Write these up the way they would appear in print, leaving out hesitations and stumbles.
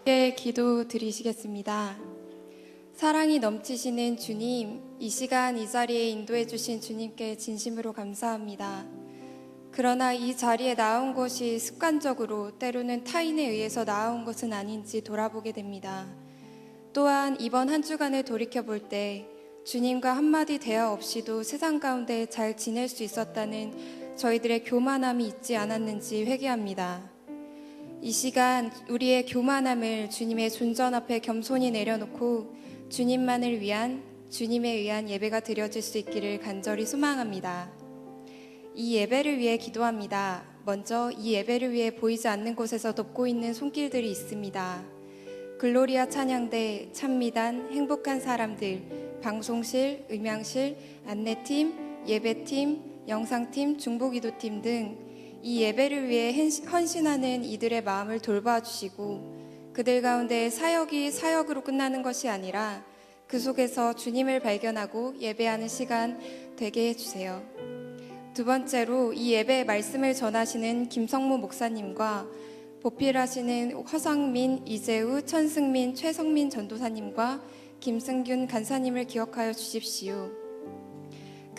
함께 기도 드리시겠습니다. 사랑이 넘치시는 주님, 이 시간 이 자리에 인도해 주신 주님께 진심으로 감사합니다. 그러나 이 자리에 나온 것이 습관적으로 때로는 타인에 의해서 나온 것은 아닌지 돌아보게 됩니다. 또한 이번 한 주간을 돌이켜볼 때 주님과 한마디 대화 없이도 세상 가운데 잘 지낼 수 있었다는 저희들의 교만함이 있지 않았는지 회개합니다. 이 시간 우리의 교만함을 주님의 존전 앞에 겸손히 내려놓고 주님만을 위한, 주님에 의한 예배가 드려질 수 있기를 간절히 소망합니다. 이 예배를 위해 기도합니다. 먼저 이 예배를 위해 보이지 않는 곳에서 돕고 있는 손길들이 있습니다. 글로리아 찬양대, 찬미단, 행복한 사람들, 방송실, 음향실, 안내팀, 예배팀, 영상팀, 중보기도팀 등 이 예배를 위해 헌신하는 이들의 마음을 돌봐주시고 그들 가운데 사역이 사역으로 끝나는 것이 아니라 그 속에서 주님을 발견하고 예배하는 시간 되게 해주세요. 두 번째로 이 예배의 말씀을 전하시는 김성무 목사님과 보필하시는 허상민, 이재우, 천승민, 최성민 전도사님과 김승균 간사님을 기억하여 주십시오.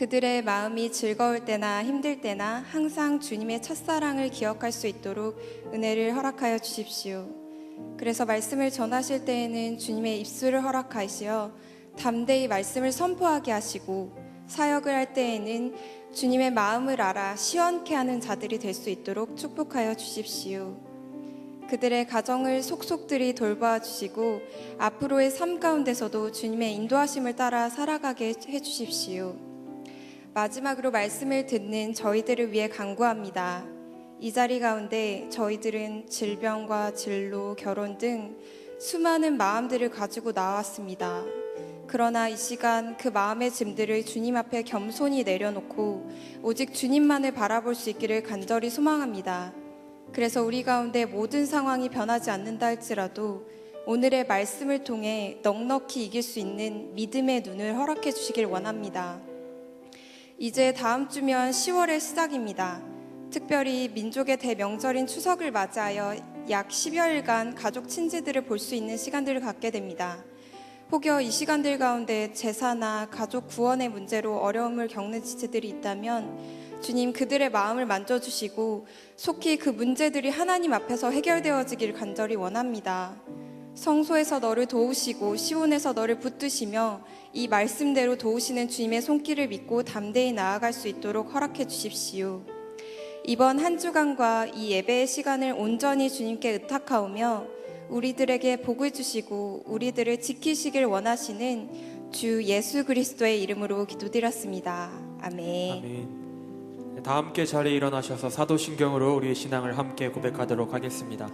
그들의 마음이 즐거울 때나 힘들 때나 항상 주님의 첫사랑을 기억할 수 있도록 은혜를 허락하여 주십시오. 그래서 말씀을 전하실 때에는 주님의 입술을 허락하시어 담대히 말씀을 선포하게 하시고 사역을 할 때에는 주님의 마음을 알아 시원케 하는 자들이 될 수 있도록 축복하여 주십시오. 그들의 가정을 속속들이 돌봐 주시고 앞으로의 삶 가운데서도 주님의 인도하심을 따라 살아가게 해주십시오. 마지막으로 말씀을 듣는 저희들을 위해 간구합니다. 이 자리 가운데 저희들은 질병과 진로, 결혼 등 수많은 마음들을 가지고 나왔습니다. 그러나 이 시간 그 마음의 짐들을 주님 앞에 겸손히 내려놓고 오직 주님만을 바라볼 수 있기를 간절히 소망합니다. 그래서 우리 가운데 모든 상황이 변하지 않는다 할지라도 오늘의 말씀을 통해 넉넉히 이길 수 있는 믿음의 눈을 허락해 주시길 원합니다. 이제 다음 주면 10월의 시작입니다. 특별히 민족의 대명절인 추석을 맞이하여 약 10여일간 가족 친지들을 볼 수 있는 시간들을 갖게 됩니다. 혹여 이 시간들 가운데 제사나 가족 구원의 문제로 어려움을 겪는 지체들이 있다면 주님 그들의 마음을 만져주시고 속히 그 문제들이 하나님 앞에서 해결되어지길 간절히 원합니다. 성소에서 너를 도우시고 시온에서 너를 붙드시며 이 말씀대로 도우시는 주님의 손길을 믿고 담대히 나아갈 수 있도록 허락해 주십시오. 이번 한 주간과 이 예배의 시간을 온전히 주님께 의탁하오며 우리들에게 복을 주시고 우리들을 지키시길 원하시는 주 예수 그리스도의 이름으로 기도드렸습니다. 아멘. 아멘. 다 함께 자리에 일어나셔서 사도신경으로 우리의 신앙을 함께 고백하도록 하겠습니다.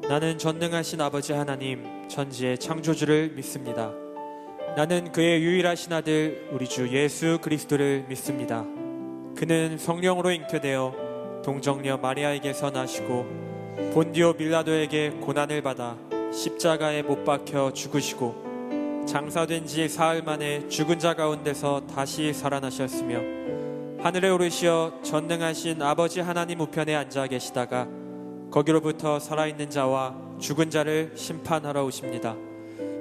나는 전능하신 아버지 하나님 천지의 창조주를 믿습니다. 나는 그의 유일하신 아들 우리 주 예수 그리스도를 믿습니다. 그는 성령으로 잉태되어 동정녀 마리아에게서 나시고 본디오 빌라도에게 고난을 받아 십자가에 못 박혀 죽으시고 장사된 지 사흘 만에 죽은 자 가운데서 다시 살아나셨으며 하늘에 오르시어 전능하신 아버지 하나님 우편에 앉아 계시다가 거기로부터 살아있는 자와 죽은 자를 심판하러 오십니다.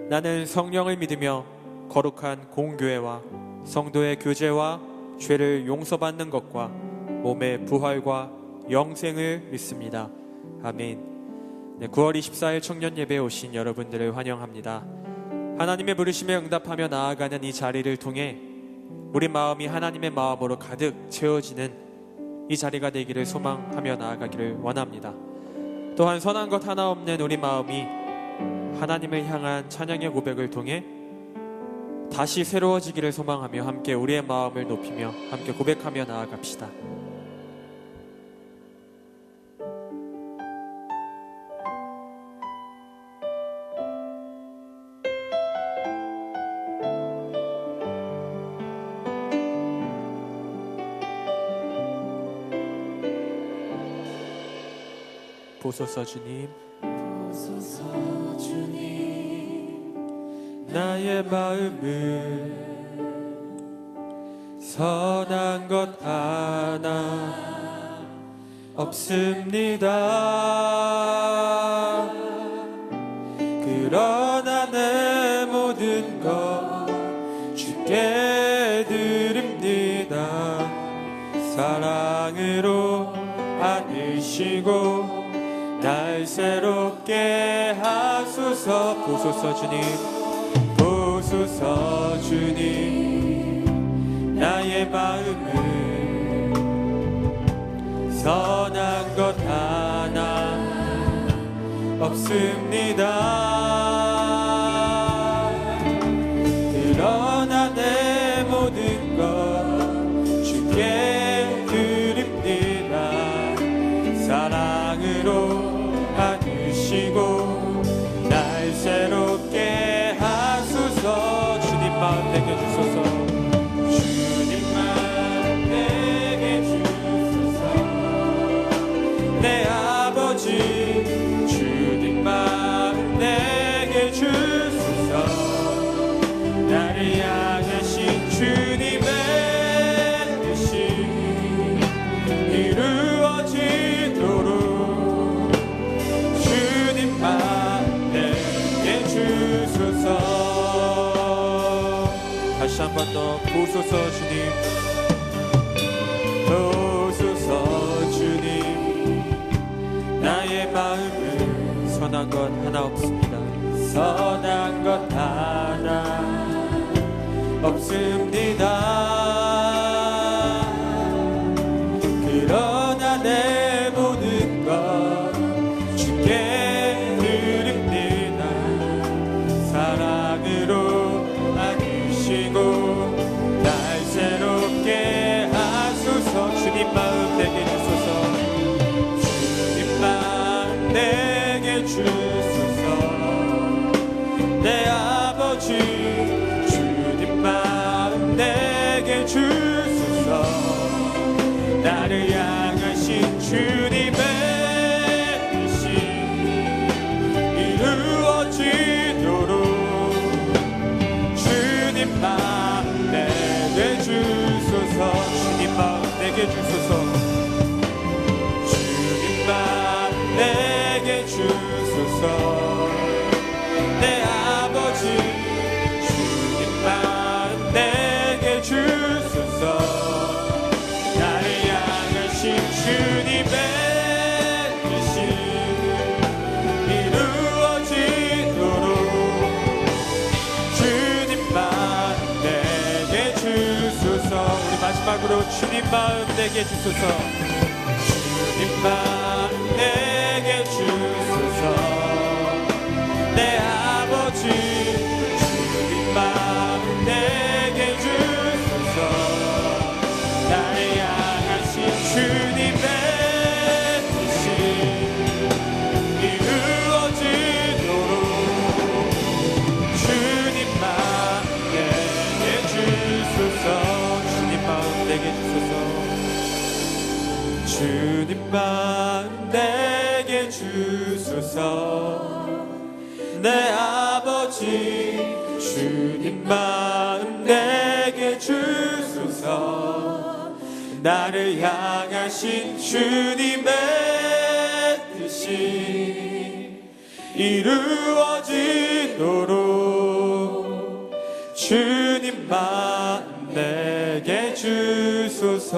나는 성령을 믿으며 거룩한 공교회와 성도의 교제와 죄를 용서받는 것과 몸의 부활과 영생을 믿습니다. 아멘. 9월 24일 청년 예배에 오신 여러분들을 환영합니다. 하나님의 부르심에 응답하며 나아가는 이 자리를 통해 우리 마음이 하나님의 마음으로 가득 채워지는 이 자리가 되기를 소망하며 나아가기를 원합니다. 또한 선한 것 하나 없는 우리 마음이 하나님을 향한 찬양의 고백을 통해 다시 새로워지기를 소망하며 함께 우리의 마음을 높이며 함께 고백하며 나아갑시다. 보소서 주님, 보소서 주님, 나의 마음을 선한 것 하나 없습니다. 그러나 내 모든 것 주께 드립니다. 사랑으로 안으시고 날 새롭게 하소서. 보소서 주님, 보소서 주님. 나의 마음을 선한 것 하나 없습니다. 그러나 내 모든 것 주께 드립니다. 사랑으로 안으시고 날 새롭게 하소서. 주님 마음 내게 주소서. 주님 마음 내게 주소서. 내 아버지 주님 마음 내게 주소서. 나를 향하신 주님의 뜻이 이루어지도록 주님 마음 내게 주소서. 다시 한 번 더 보소서 주님, 보소서 주님. 나의 마음은 선한 것 하나 없습니다. 선한 것 하나 없습니다. 그러나 내 모든 것 주께 드립니다. 사랑으로 안으시고 날 새롭게 하소서. 주님 마음 내게 주소서. 주님 마음 내게 주소서. 내 아버지 주님 마음 내게 주소서. 나를 향하신 주님의 뜻이 이루어지도록 주님 마음 내게 주소서. 주님 마음 내게 주소서. 주님 마음 내게 주소서. 내 아버지 주님 마음 내게 주소서. 나를 향하신 주님의 뜻이 이루어지도록 주님 마음 내게 주소서. 우리 마지막으로 주님 마음 내게 주소서. 주님 마음 내게 주소서. 내 아버지 주님 마음 내게 주소서. 나를 향하신 주님의 뜻이 이루어지도록 주님 마음 내게 주소서. 주님 마음 내게 주소서. 주님 마음 내게 주소서. 내 아버지 주님 마음 내게 주소서. 나를 향하신 주님의 뜻이 이루어지도록 주님 마음 내게 주소서.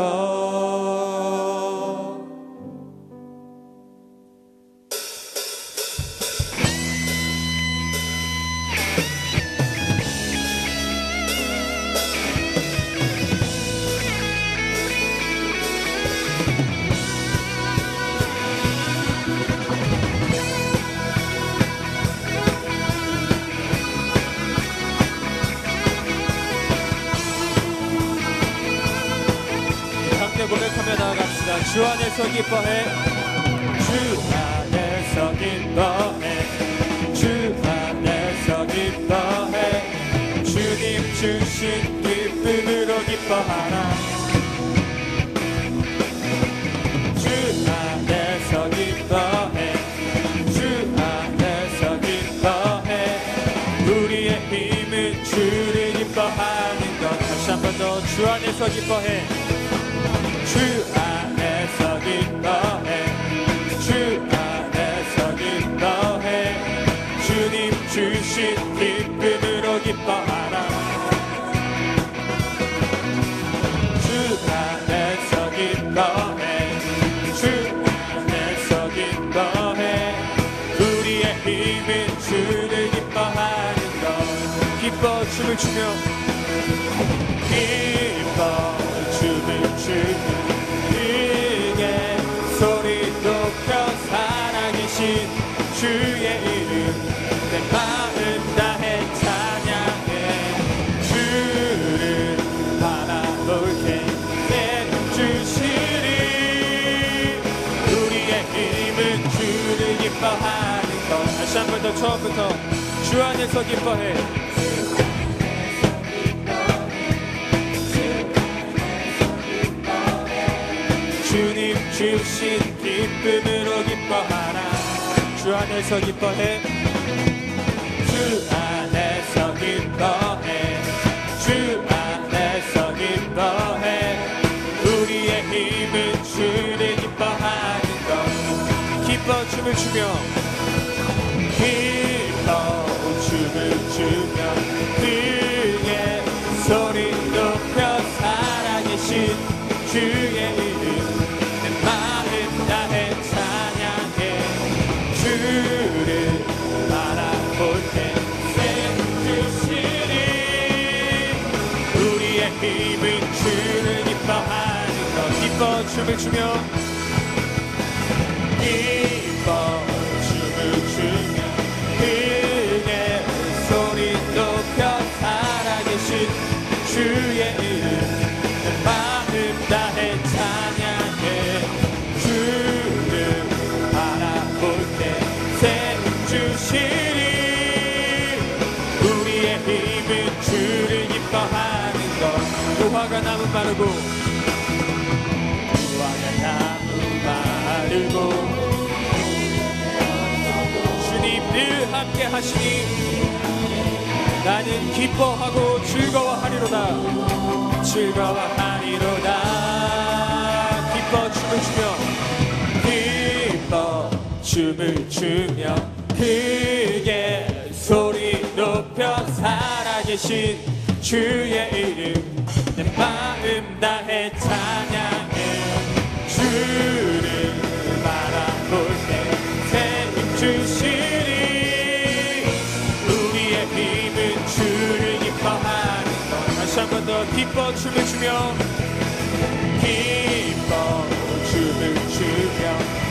고백하며 나아갑시다. 주 안에서 기뻐해. 주 안에서 기뻐해. 주 안에서 기뻐해. 주님 주신 기쁨으로 기뻐하라. 주 안에서 기뻐해. 주 안에서 기뻐해. 우리의 힘은 주를 기뻐하는 것. 다시 한 번 더. 주 안에서 기뻐해. 주 안에서 기뻐해. 기뻐하라. 주 안에서 기뻐해. 주 안에서 기뻐해. 우리의 힘은 주를 기뻐하는 것. 기뻐 춤을 추며 기뻐 춤을 추며 크게 소리 높여 살아계신 주의 이름 내 마음 다해 찬양해. 주를 바라볼 때 내는 주시리. 우리의 힘은 주를 기뻐하는 것. 다시 한 번 더 처음부터 주 안에서 기뻐해. 주님 주신 기쁨으로 기뻐하라. 주 안에서 기뻐해. 주 안에서 기뻐해. 주 안에서 기뻐해. 우리의 힘은 주를 기뻐하는 것. 기뻐 춤을 추며 기뻐 춤을 추며 크게 소리 높여 살아계신 주의 이름 내 마음 다해 찬양해. 주를 바라볼 때 주시리. 우리의 힘은 주를 기뻐하는 것. 기뻐 춤을 추며 기뻐 춤을 추며 크게 소리 높여 살아계신 주의 이름 내 마음 다해 찬양해. 주를 바라볼 때 새 주시리. 우리의 힘은 주를 기뻐하는 것. 무화과 나무 마르고 무화과 나무 마르고 주님 늘 함께 하시니 나는 기뻐하고 즐거워하리로다. 즐거워하리로다. 기뻐 춤을 추며 기뻐 춤을 추며 크게 소리 높여 살아계신 주의 이름 내 마음 다해 찬양해. 주를 바라볼 때 새 힘 주시리. 우리의 힘은 주를 기뻐하는 것. 다시 한 번 더 기뻐 춤을 추며 기뻐 춤을 추며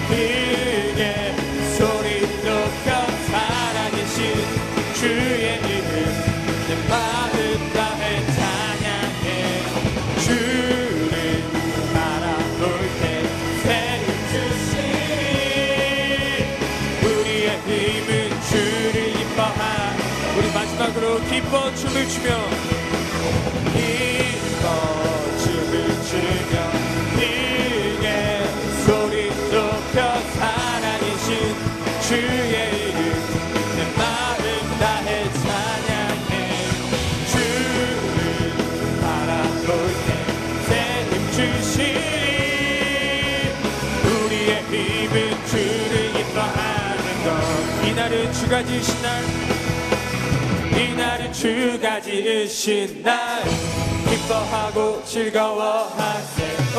크게 소리 높여 살아계신 주의 이름 내 마음 다해 찬양해. 주를 바라볼 때 새 힘 주시리. 우리의 힘은 주를 기뻐하는. 우리 마지막으로 기뻐 춤을 추며 기뻐 춤을 추며 크게 소리 높여 살아계신 주의 이름 내 마음 다해 찬양해. 주를 바라볼 때 새 힘 주시리. 우리의 힘은 주를 기뻐하는 것. 이날은 주가 지으신 날. 이날은 주가 지으신 날. 기뻐하고 즐거워하세. 오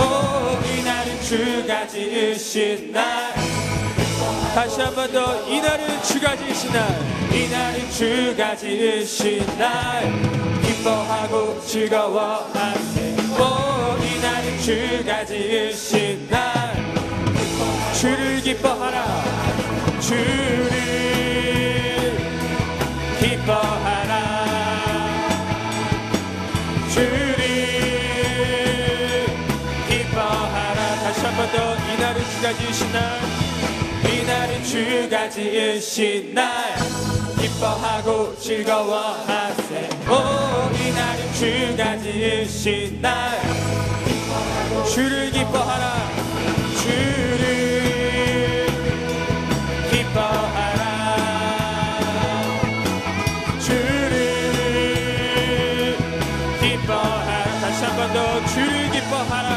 이날은 주가 지으신 날. 다시 한 번 더 이날은 주가 지으신 날. 이날은 주가 지으신 날. 기뻐하고 즐거워하세. 오 이날은 주가 지으신 날. 주를 기뻐하라. 주를 기뻐하라. 주를 기뻐하라. 다시 한 번 더 이날은 주가 지으신 날. 이날은 주가 지으신 날. 기뻐하고 즐거워하세. 오 이날은 주가 지으신 날. 주를 기뻐하라. 주를 기뻐하라. 주를 기뻐하라. 다시 한 번 더 주를 기뻐하라.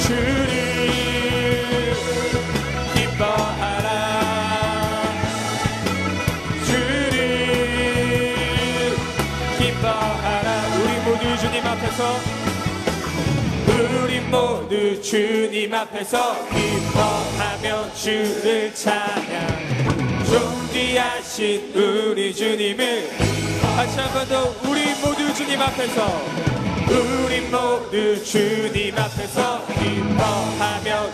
주를 기뻐하라. 주를 기뻐하라. 앞에서 우리 모두 주님 앞에서 기뻐하며 주를 찬양 존귀하신 우리 주님을 다시 한 번 더 우리 모두 주님 앞에서 우리 모두 주님 앞에서 기뻐하며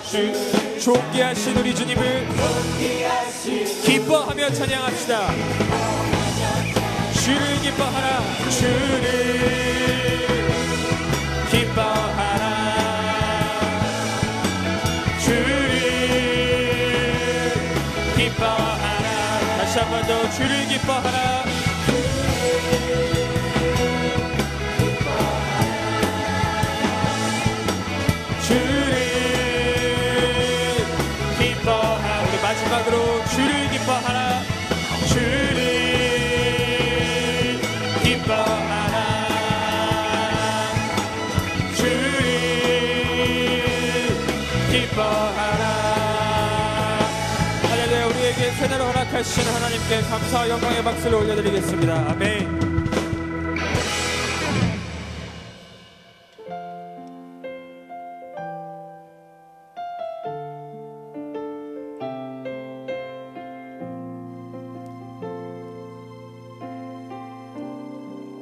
존귀하신 우리 주님을 기뻐하며 찬양합시다. 주를 기뻐하라 주를 기뻐하라 주를 기뻐하라 다시 한 번 더 주를 기뻐하라 주를 기뻐하라 우리 마지막으로 주를 기뻐하라 주를 기뻐하라 주를 기뻐하라 할렐루야 우리에게 새날을 허락하신 하나님께 감사와 영광의 박수를 올려드리겠습니다. 아멘.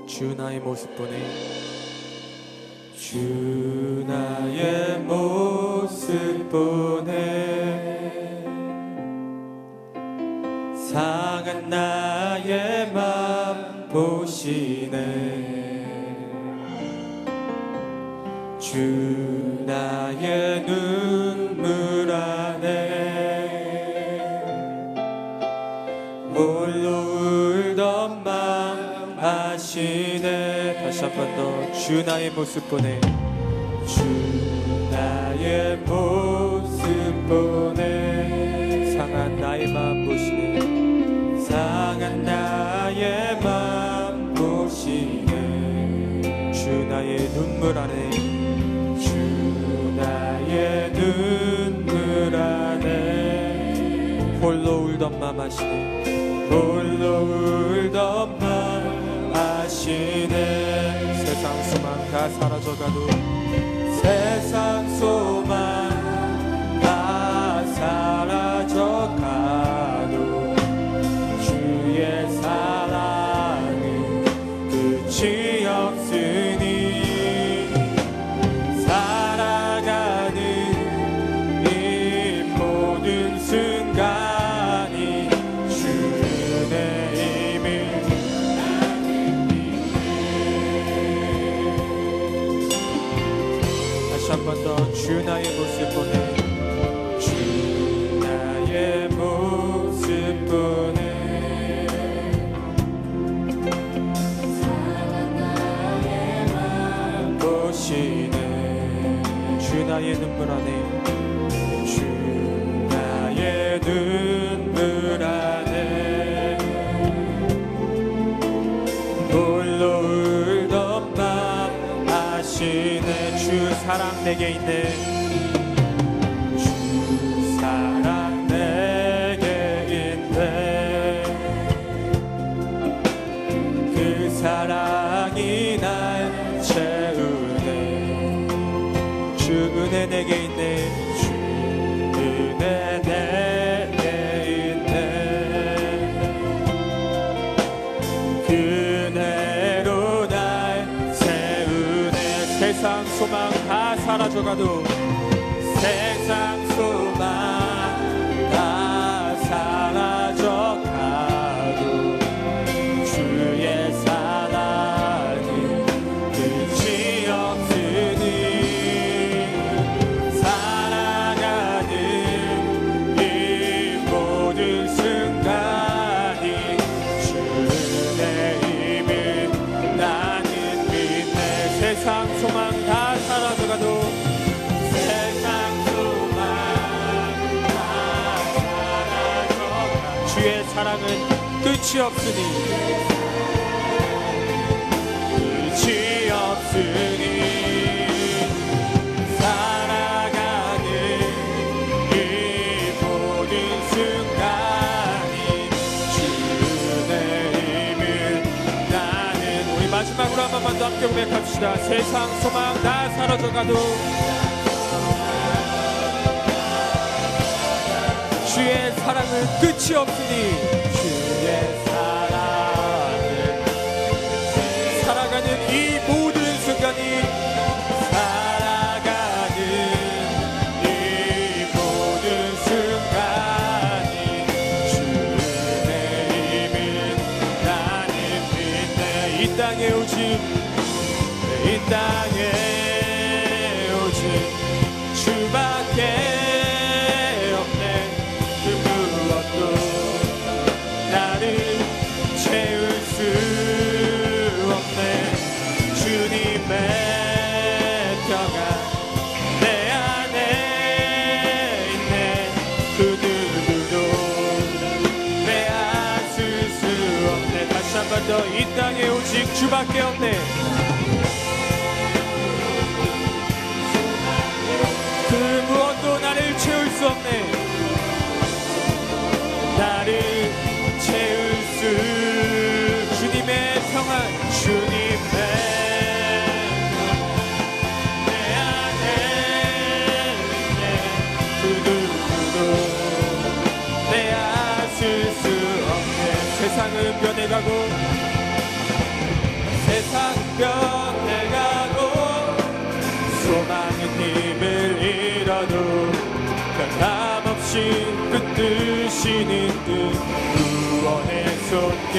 주 나의 모습 보내 주 나의 모습 보내 상한 나의 맘 보시네 주 나의 눈물 안에 홀로 울던 맘 아시네 다시 한 번 더 주 나의 모습 보내 주 나의 모습 보내 상한 나의 맘 보시네 상한 나의 맘 보시네 주 나의 눈물 안에 주 나의 눈물 안에 홀로 울던 맘 아시네 홀로 울던 맘 아시네 세상 소망 다 사라져가도 세상 소망 다 사라져가도 주의 사랑은 끝이 없으니 살아가는 이 모든 순간이 주의 힘을 다시 한 번 더 주 나의 모습 보내 주 나의 모습 보내 보시네 주 나의 눈물 안에 주 나의 눈물 안에 홀로 울던 밤 아시네 주 사랑 내게 있네 주 사랑 내게 있네 그 사랑이 날 채우네 주 은혜 내게 있네 주 은혜 내게 있네 그 은혜로 날 세우네 세상 소망 다 사라져가도 세상 소망 다 사라져가도 주의 사랑은 끝이 없으니 살아가는 이 모든 순간이 주의 힘을 나는 믿네 세상 소망 다 사라져가도 세상 소망 다 사라져가도 주의 사랑은 끝이 없으니 끝이 없으니 살아가는 이 모든 순간이 주의 힘을 나는 우리 마지막으로 한 번만 더 함께 고백합시다. 세상 소망 다 사라져가도 주의 사랑은 끝이 없으니 주의 사랑은 살아가는 이 모든 순간이 살아가는 이 모든 순간이 주의 힘을 나는 믿네. 이 땅에 오직 이 땅에 오직 주밖에 이 땅에 오직 주밖에 없네. 그 무엇도 나를 채울 수 없네. 나를 채울 수 주님의 평안 주님의 내 안에 그 누구도 빼앗을 수 없네. 세상은 변해가고 세상 변해가고 소망의 힘을 잃어도 변함없이 붙드시는 그 구원의 손길.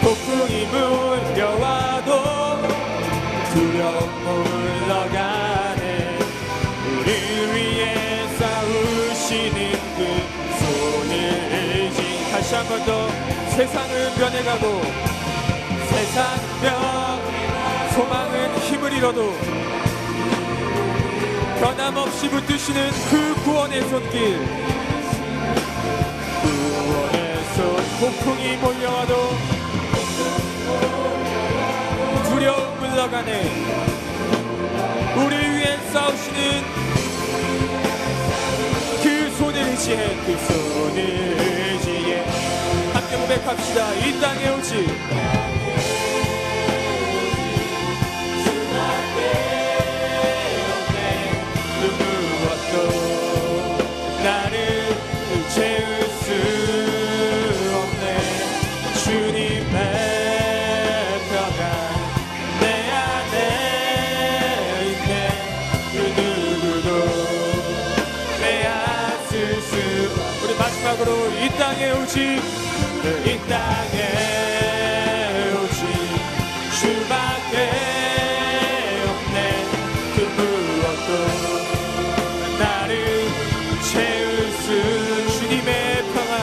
폭풍이 몰려와도 두려움 물러가네. 우리 위해 싸우시는 그 손을 의지. 다시 한 번 더. 세상은 변해가고 세상 소망은 힘을 잃어도 변함없이 붙드시는 그 구원의 손길. 구원의 손. 폭풍이 몰려와도 두려움 물러가네. 우리 위해 싸우시는 그 손을 의지해. 그 손을 의지해. 함께 고백합시다. 이 땅에 오직 나를 채울 수 없네. 주님의 평안 내 안에 있네. 그 누구도 빼앗을 수. 우리 마지막으로 이 땅에 오직 이 땅에 오직 주밖에 없네. 그 무엇도 채울 수. 주님의 평안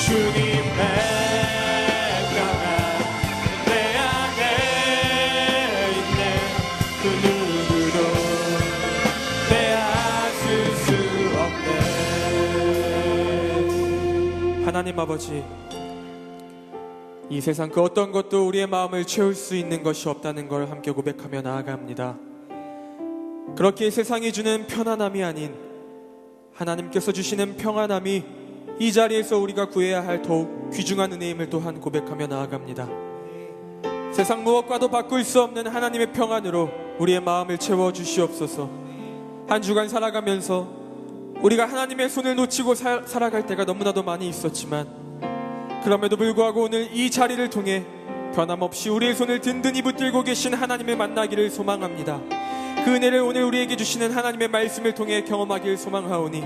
주님의 평안 내 안에 있네. 그 누구도 빼앗을 수 없네. 하나님 아버지, 이 세상 그 어떤 것도 우리의 마음을 채울 수 있는 것이 없다는 걸 함께 고백하며 나아갑니다. 그렇게 세상이 주는 편안함이 아닌 하나님께서 주시는 평안함이 이 자리에서 우리가 구해야 할 더욱 귀중한 은혜임을 또한 고백하며 나아갑니다. 세상 무엇과도 바꿀 수 없는 하나님의 평안으로 우리의 마음을 채워주시옵소서. 한 주간 살아가면서 우리가 하나님의 손을 놓치고 살아갈 때가 너무나도 많이 있었지만 그럼에도 불구하고 오늘 이 자리를 통해 변함없이 우리의 손을 든든히 붙들고 계신 하나님을 만나기를 소망합니다. 그 은혜를 오늘 우리에게 주시는 하나님의 말씀을 통해 경험하길 소망하오니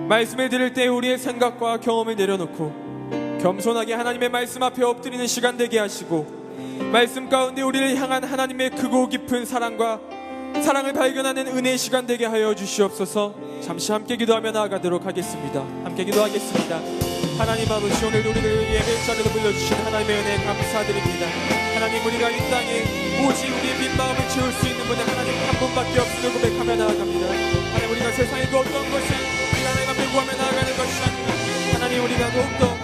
말씀을 들을 때 우리의 생각과 경험을 내려놓고 겸손하게 하나님의 말씀 앞에 엎드리는 시간 되게 하시고 말씀 가운데 우리를 향한 하나님의 크고 깊은 사랑을 발견하는 은혜의 시간 되게 하여 주시옵소서. 잠시 함께 기도하며 나아가도록 하겠습니다. 함께 기도하겠습니다. 하나님 아버지, 오늘도 우리를 예배 자리로 불러주신 하나님의 은혜 감사드립니다. 하나님, 우리가 이 땅에 오직 우리의 빈 마음을 채울 수 있는 분은 하나님 한 분밖에 없음을 고백하며 나아갑니다. 하나님, 우리가 세상의 그 어떤 것을 우리가 하나님 앞에 구하며 나아가는 것이 아니라 하나님, 우리가 더욱더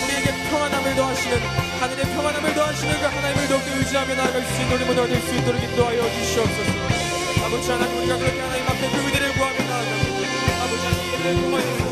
우리에게 평안함을 더하시는 하늘의 평안함을 더하시는 그 하나님을 더욱더 의지하며 나아갈 수 있는 우리 모두가 될 수 있도록 인도하여 주시옵소서. 아버지 하나님, 우리가 그렇게 하나님 앞에 그 은혜를 구하며 나아갑니다. 아버지 하나님, 예배를 통하여서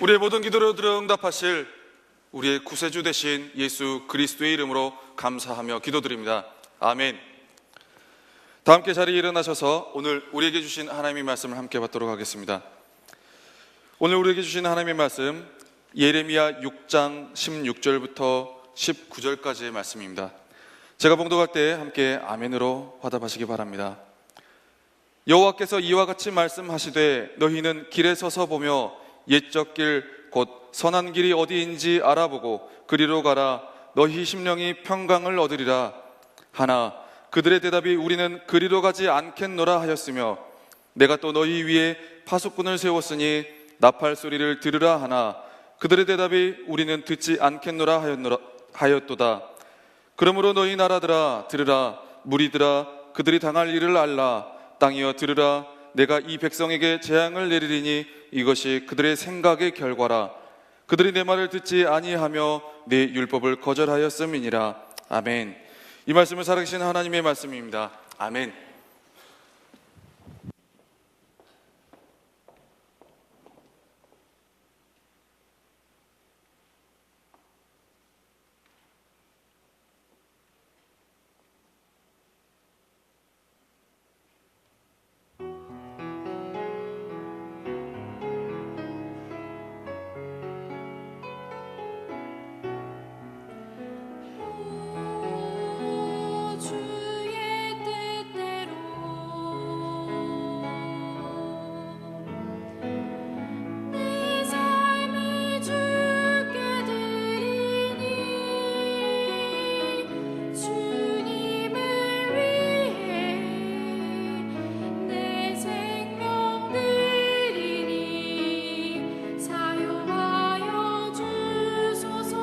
우리의 모든 기도를 들어 응답하실 우리의 구세주 되신 예수 그리스도의 이름으로 감사하며 기도드립니다. 아멘. 다 함께 자리에 일어나셔서 오늘 우리에게 주신 하나님의 말씀을 함께 받도록 하겠습니다. 오늘 우리에게 주신 하나님의 말씀 예레미야 6장 16절부터 19절까지의 말씀입니다. 제가 봉독할 때 함께 아멘으로 화답하시기 바랍니다. 여호와께서 이와 같이 말씀하시되 너희는 길에 서서 보며 옛적 길 곧 선한 길이 어디인지 알아보고 그리로 가라. 너희 심령이 평강을 얻으리라. 하나 그들의 대답이 우리는 그리로 가지 않겠노라 하였으며 내가 또 너희 위에 파수꾼을 세웠으니 나팔 소리를 들으라 하나 그들의 대답이 우리는 듣지 않겠노라 하였도다. 그러므로 너희 나라들아 들으라. 무리들아 그들이 당할 일을 알라. 땅이여 들으라. 내가 이 백성에게 재앙을 내리리니 이것이 그들의 생각의 결과라. 그들이 내 말을 듣지 아니하며 내 율법을 거절하였음이니라. 아멘. 이 말씀은 살아계신 하나님의 말씀입니다. 아멘. 주의 뜻대로 내 삶을 주께 드리니 주님을 위해 내 생명 드리니 사용하여 주소서.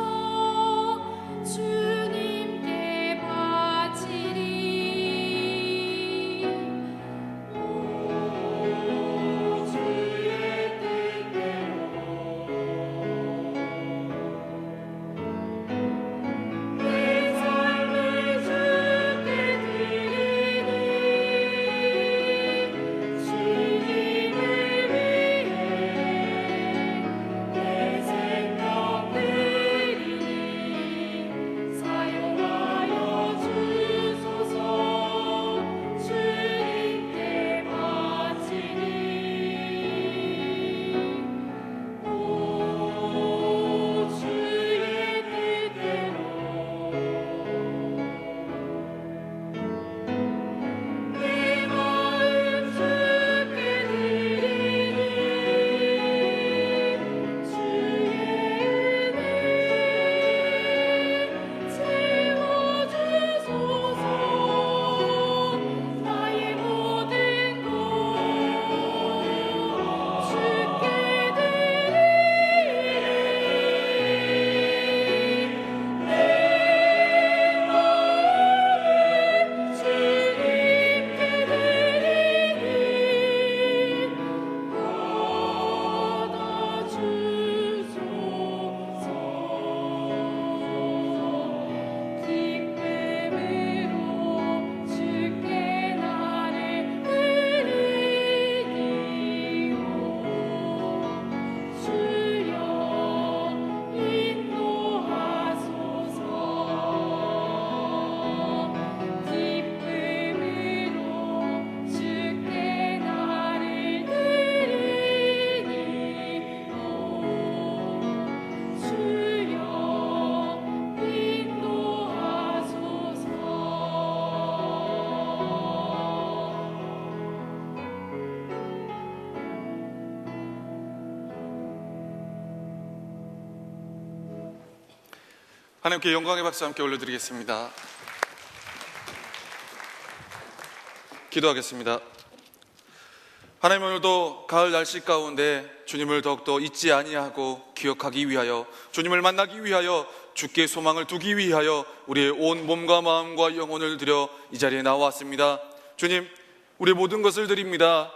주님께 바치리. 오 주의 뜻대로 내 삶을 주께 드리니 주님을 위해 내 생명 드리니 사용하여 주소서. 주님께 바치니. 오 주의 뜻대로 내 마음 주께 드리니 주의 은혜 채워주소서. 나의 모든 것 주께 드리니 내 마음을 주님께 드리니 받아주소서. 기쁨으로 주께 나를 드리니요. 주여 인도하소서. 기쁨으로 주께 나를 드리니요. 주여 하나님께 영광의 박수 함께 올려드리겠습니다. 기도하겠습니다. 하나님, 오늘도 가을 날씨 가운데 주님을 더욱더 잊지 아니하고 기억하기 위하여, 주님을 만나기 위하여, 주께 소망을 두기 위하여 우리의 온 몸과 마음과 영혼을 들여 이 자리에 나왔습니다. 주님, 우리의 모든 것을 드립니다.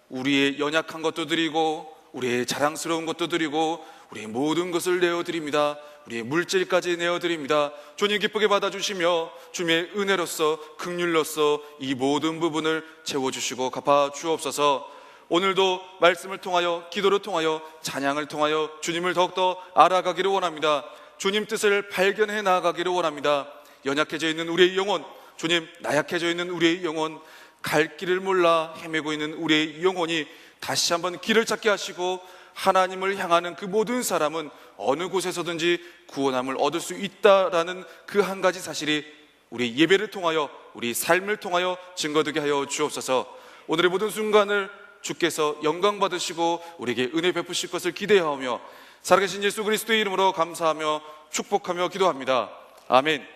우리의 연약한 것도 드리고 우리의 자랑스러운 것도 드리고 우리의 모든 것을 내어드립니다. 우리의 물질까지 내어드립니다. 주님 기쁘게 받아주시며 주님의 은혜로서 긍휼로서 이 모든 부분을 채워주시고 갚아주옵소서. 오늘도 말씀을 통하여, 기도를 통하여, 찬양을 통하여 주님을 더욱더 알아가기를 원합니다. 주님 뜻을 발견해 나아가기를 원합니다. 연약해져 있는 우리의 영혼, 주님, 나약해져 있는 우리의 영혼, 갈 길을 몰라 헤매고 있는 우리의 영혼이 다시 한번 길을 찾게 하시고, 하나님을 향하는 그 모든 사람은 어느 곳에서든지 구원함을 얻을 수 있다라는 그 한 가지 사실이 우리 예배를 통하여, 우리 삶을 통하여 증거되게 하여 주옵소서. 오늘의 모든 순간을 주께서 영광 받으시고 우리에게 은혜 베푸실 것을 기대하오며, 살아계신 예수 그리스도의 이름으로 감사하며 축복하며 기도합니다. 아멘.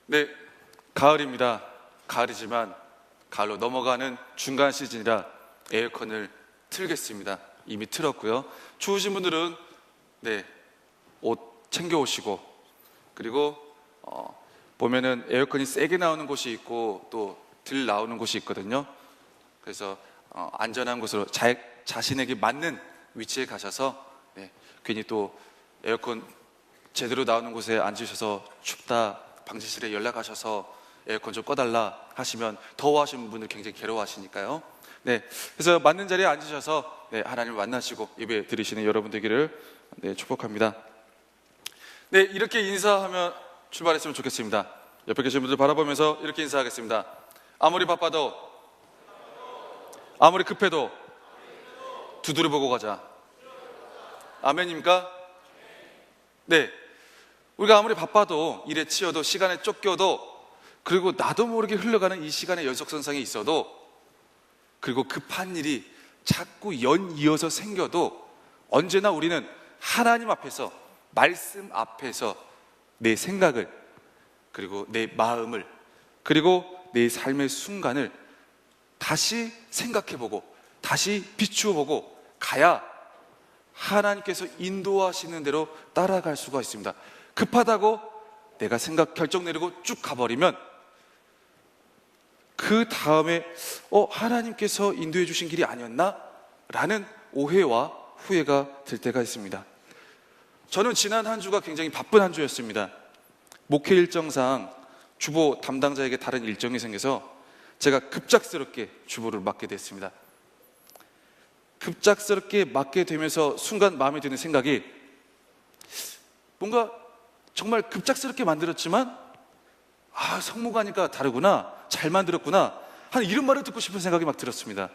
네, 가을입니다. 가을이지만 가을로 넘어가는 중간 시즌이라 에어컨을 틀겠습니다. 이미 틀었고요. 추우신 분들은 옷 챙겨 오시고, 그리고 보면은 에어컨이 세게 나오는 곳이 있고 또 덜 나오는 곳이 있거든요. 그래서 안전한 곳으로 자신에게 맞는 위치에 가셔서 괜히 또 에어컨 제대로 나오는 곳에 앉으셔서 춥다, 방지실에 연락하셔서 에어컨 좀 꺼달라 하시면 더워하시는 분들 굉장히 괴로워하시니까요. 그래서 맞는 자리에 앉으셔서 하나님을 만나시고 예배 드리시는 여러분 되기를 축복합니다. 이렇게 인사하며 출발했으면 좋겠습니다. 옆에 계신 분들 바라보면서 이렇게 인사하겠습니다. 아무리 바빠도, 아무리 급해도 두드려 보고 가자. 아멘입니까? 우리가 아무리 바빠도, 일에 치여도, 시간에 쫓겨도, 그리고 나도 모르게 흘러가는 이 시간의 연속선상에 있어도, 그리고 급한 일이 자꾸 연이어서 생겨도, 언제나 우리는 하나님 앞에서, 말씀 앞에서 내 생각을, 그리고 내 마음을, 그리고 내 삶의 순간을 다시 생각해보고 다시 비추어보고 가야 하나님께서 인도하시는 대로 따라갈 수가 있습니다. 급하다고 내가 결정 내리고 쭉 가버리면 그 다음에 하나님께서 인도해 주신 길이 아니었나? 라는 오해와 후회가 들 때가 있습니다. 저는 지난 한 주가 굉장히 바쁜 한 주였습니다. 목회 일정상 주보 담당자에게 다른 일정이 생겨서 제가 급작스럽게 주보를 맡게 됐습니다. 급작스럽게 맡게 되면서 순간 마음에 드는 생각이, 뭔가 정말 급작스럽게 만들었지만 성무가니까 다르구나, 잘 만들었구나 하는 이런 말을 듣고 싶은 생각이 막 들었습니다.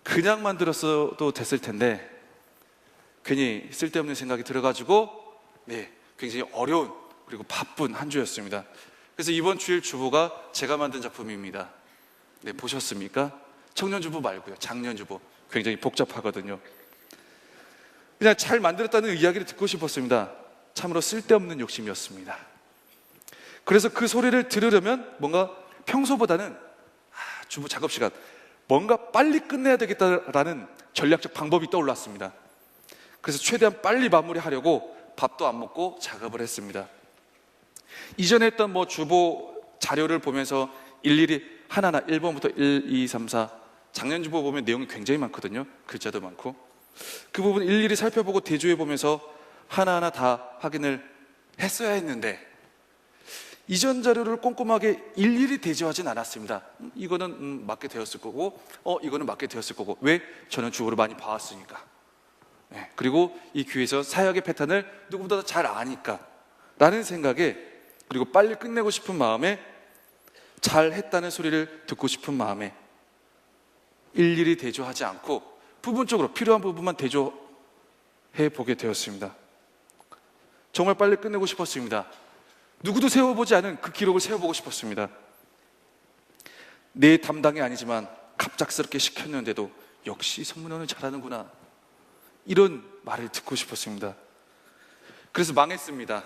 그냥 만들었어도 됐을 텐데 괜히 쓸데없는 생각이 들어가지고 굉장히 어려운, 그리고 바쁜 한 주였습니다. 그래서 이번 주일 주보가 제가 만든 작품입니다. 보셨습니까? 청년주보 말고요, 장년주보. 굉장히 복잡하거든요. 그냥 잘 만들었다는 이야기를 듣고 싶었습니다. 참으로 쓸데없는 욕심이었습니다. 그래서 그 소리를 들으려면 뭔가 평소보다는 주보 작업 시간 뭔가 빨리 끝내야 되겠다라는 전략적 방법이 떠올랐습니다. 그래서 최대한 빨리 마무리하려고 밥도 안 먹고 작업을 했습니다. 이전에 했던 주보 자료를 보면서 일일이 하나하나 1번부터 1, 2, 3, 4 작년주보 보면 내용이 굉장히 많거든요. 글자도 많고. 그 부분 일일이 살펴보고 대조해 보면서 하나하나 다 확인을 했어야 했는데, 이전 자료를 꼼꼼하게 일일이 대조하진 않았습니다. 이거는 맞게 되었을 거고, 이거는 맞게 되었을 거고. 왜? 저는 주보를 많이 봐왔으니까. 그리고 이 교회에서 사역의 패턴을 누구보다 잘 아니까 라는 생각에, 그리고 빨리 끝내고 싶은 마음에, 잘했다는 소리를 듣고 싶은 마음에 일일이 대조하지 않고 부분적으로 필요한 부분만 대조해 보게 되었습니다. 정말 빨리 끝내고 싶었습니다. 누구도 세워보지 않은 그 기록을 세워보고 싶었습니다. 내 담당이 아니지만 갑작스럽게 시켰는데도 역시 성문원을 잘하는구나, 이런 말을 듣고 싶었습니다. 그래서 망했습니다.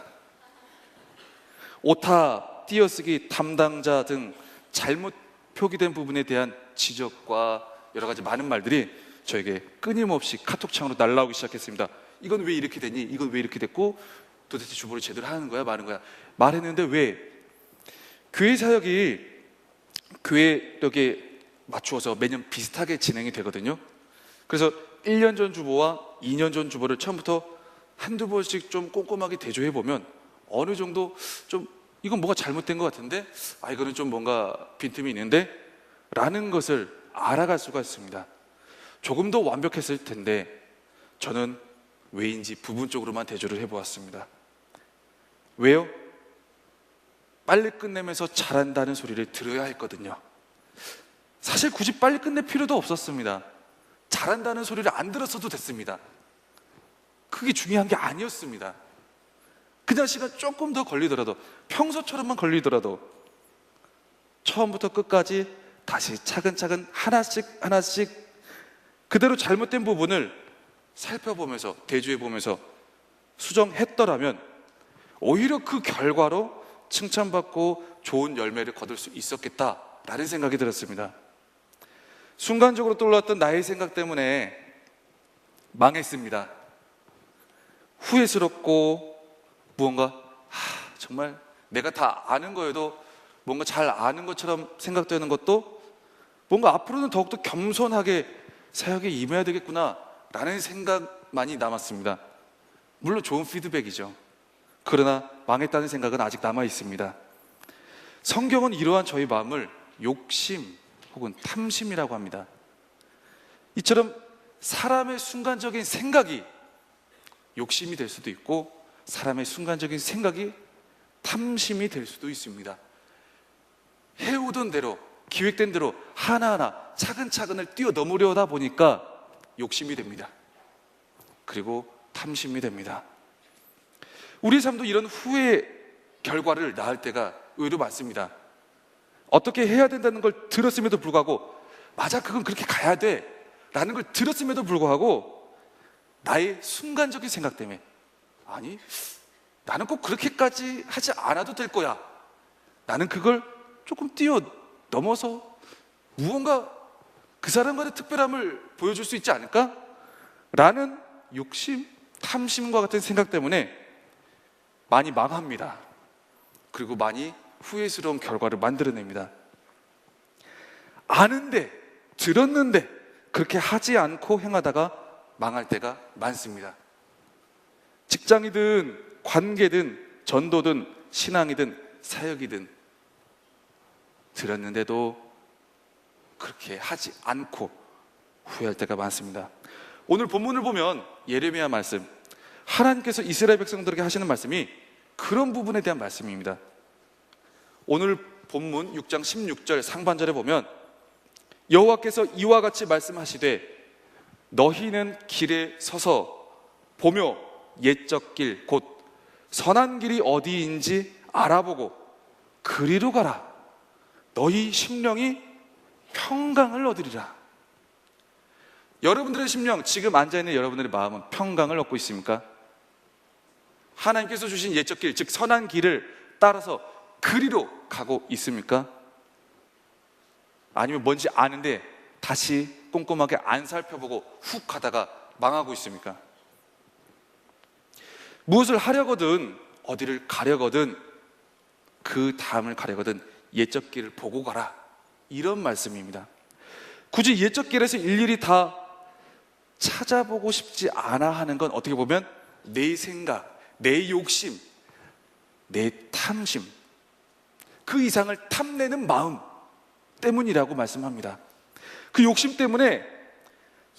오타, 띄어쓰기, 담당자 등 잘못 표기된 부분에 대한 지적과 여러 가지 많은 말들이 저에게 끊임없이 카톡창으로 날라오기 시작했습니다. 이건 왜 이렇게 됐니? 이건 왜 이렇게 됐고? 도대체 주보를 제대로 하는 거야? 마는 거야? 말했는데 왜? 교회 사역이 교회력에 맞추어서 매년 비슷하게 진행이 되거든요. 그래서 1년 전 주보와 2년 전 주보를 처음부터 한두 번씩 좀 꼼꼼하게 대조해 보면 어느 정도 좀 이건 뭐가 잘못된 것 같은데, 이거는 좀 뭔가 빈틈이 있는데 라는 것을 알아갈 수가 있습니다. 조금 더 완벽했을 텐데 저는 왜인지 부분적으로만 대조를 해보았습니다. 왜요? 빨리 끝내면서 잘한다는 소리를 들어야 했거든요. 사실 굳이 빨리 끝낼 필요도 없었습니다. 잘한다는 소리를 안 들었어도 됐습니다. 그게 중요한 게 아니었습니다. 그냥 시간 조금 더 걸리더라도, 평소처럼만 걸리더라도 처음부터 끝까지 다시 차근차근 하나씩 그대로 잘못된 부분을 살펴보면서, 대조해보면서 수정했더라면 오히려 그 결과로 칭찬받고 좋은 열매를 거둘 수 있었겠다라는 생각이 들었습니다. 순간적으로 떠올랐던 나의 생각 때문에 망했습니다. 후회스럽고 무언가 정말 내가 다 아는 거여도 뭔가 잘 아는 것처럼 생각되는 것도 뭔가 앞으로는 더욱더 겸손하게 사역에 임해야 되겠구나 라는 생각만이 남았습니다. 물론 좋은 피드백이죠. 그러나 망했다는 생각은 아직 남아 있습니다. 성경은 이러한 저희 마음을 욕심 혹은 탐심이라고 합니다. 이처럼 사람의 순간적인 생각이 욕심이 될 수도 있고 사람의 순간적인 생각이 탐심이 될 수도 있습니다. 해오던 대로, 기획된 대로 하나하나 차근차근을 뛰어넘으려다 보니까 욕심이 됩니다. 그리고 탐심이 됩니다. 우리 삶도 이런 후회 결과를 낳을 때가 의외로 많습니다. 어떻게 해야 된다는 걸 들었음에도 불구하고, 맞아, 그건 그렇게 가야 돼 라는 걸 들었음에도 불구하고 나의 순간적인 생각 때문에, 아니, 나는 꼭 그렇게까지 하지 않아도 될 거야, 나는 그걸 조금 뛰어넘어서 무언가 그 사람과의 특별함을 보여줄 수 있지 않을까? 라는 욕심, 탐심과 같은 생각 때문에 많이 망합니다. 그리고 많이 후회스러운 결과를 만들어냅니다. 아는데, 들었는데 그렇게 하지 않고 행하다가 망할 때가 많습니다. 직장이든 관계든 전도든 신앙이든 사역이든 들었는데도 그렇게 하지 않고 후회할 때가 많습니다. 오늘 본문을 보면 예레미야 말씀, 하나님께서 이스라엘 백성들에게 하시는 말씀이 그런 부분에 대한 말씀입니다. 오늘 본문 6장 16절 상반절에 보면 여호와께서 이와 같이 말씀하시되 너희는 길에 서서 보며 옛적 길 곧 선한 길이 어디인지 알아보고 그리로 가라. 너희 심령이 평강을 얻으리라. 여러분들의 심령, 지금 앉아있는 여러분들의 마음은 평강을 얻고 있습니까? 하나님께서 주신 옛적 길, 즉 선한 길을 따라서 그리로 가고 있습니까? 아니면 뭔지 아는데 다시 꼼꼼하게 안 살펴보고 훅 가다가 망하고 있습니까? 무엇을 하려거든, 어디를 가려거든, 그 다음을 가려거든 옛적 길을 보고 가라, 이런 말씀입니다. 굳이 옛적 길에서 일일이 다 찾아보고 싶지 않아 하는 건 어떻게 보면 내 생각, 내 욕심, 내 탐심, 그 이상을 탐내는 마음 때문이라고 말씀합니다. 그 욕심 때문에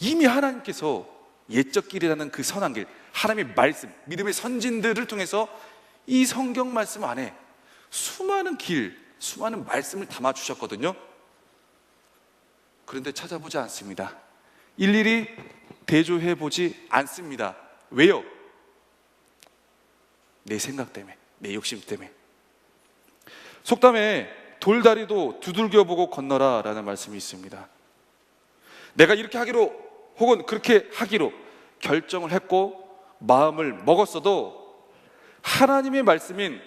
이미 하나님께서 옛적 길이라는 그 선한 길, 하나님의 말씀, 믿음의 선진들을 통해서 이 성경 말씀 안에 수많은 길, 수많은 말씀을 담아주셨거든요. 그런데 찾아보지 않습니다. 일일이 대조해보지 않습니다. 왜요? 내 생각 때문에, 내 욕심 때문에. 속담에 돌다리도 두들겨보고 건너라 라는 말씀이 있습니다. 내가 이렇게 하기로 혹은 그렇게 하기로 결정을 했고 마음을 먹었어도 하나님의 말씀인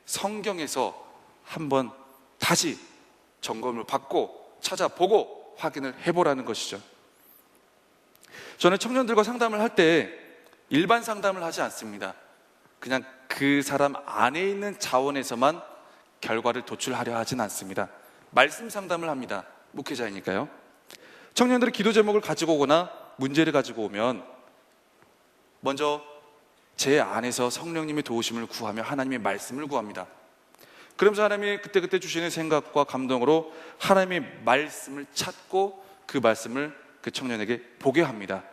성경에서 한번 다시 점검을 받고 찾아보고 확인을 해보라는 것이죠. 저는 청년들과 상담을 할 때 일반 상담을 하지 않습니다. 그냥 그 사람 안에 있는 자원에서만 결과를 도출하려 하진 않습니다. 말씀 상담을 합니다. 목회자이니까요. 청년들이 기도 제목을 가지고 오거나 문제를 가지고 오면 먼저 제 안에서 성령님의 도우심을 구하며 하나님의 말씀을 구합니다. 그러면서 하나님이 그때그때 주시는 생각과 감동으로 하나님의 말씀을 찾고 그 말씀을 그 청년에게 보게 합니다.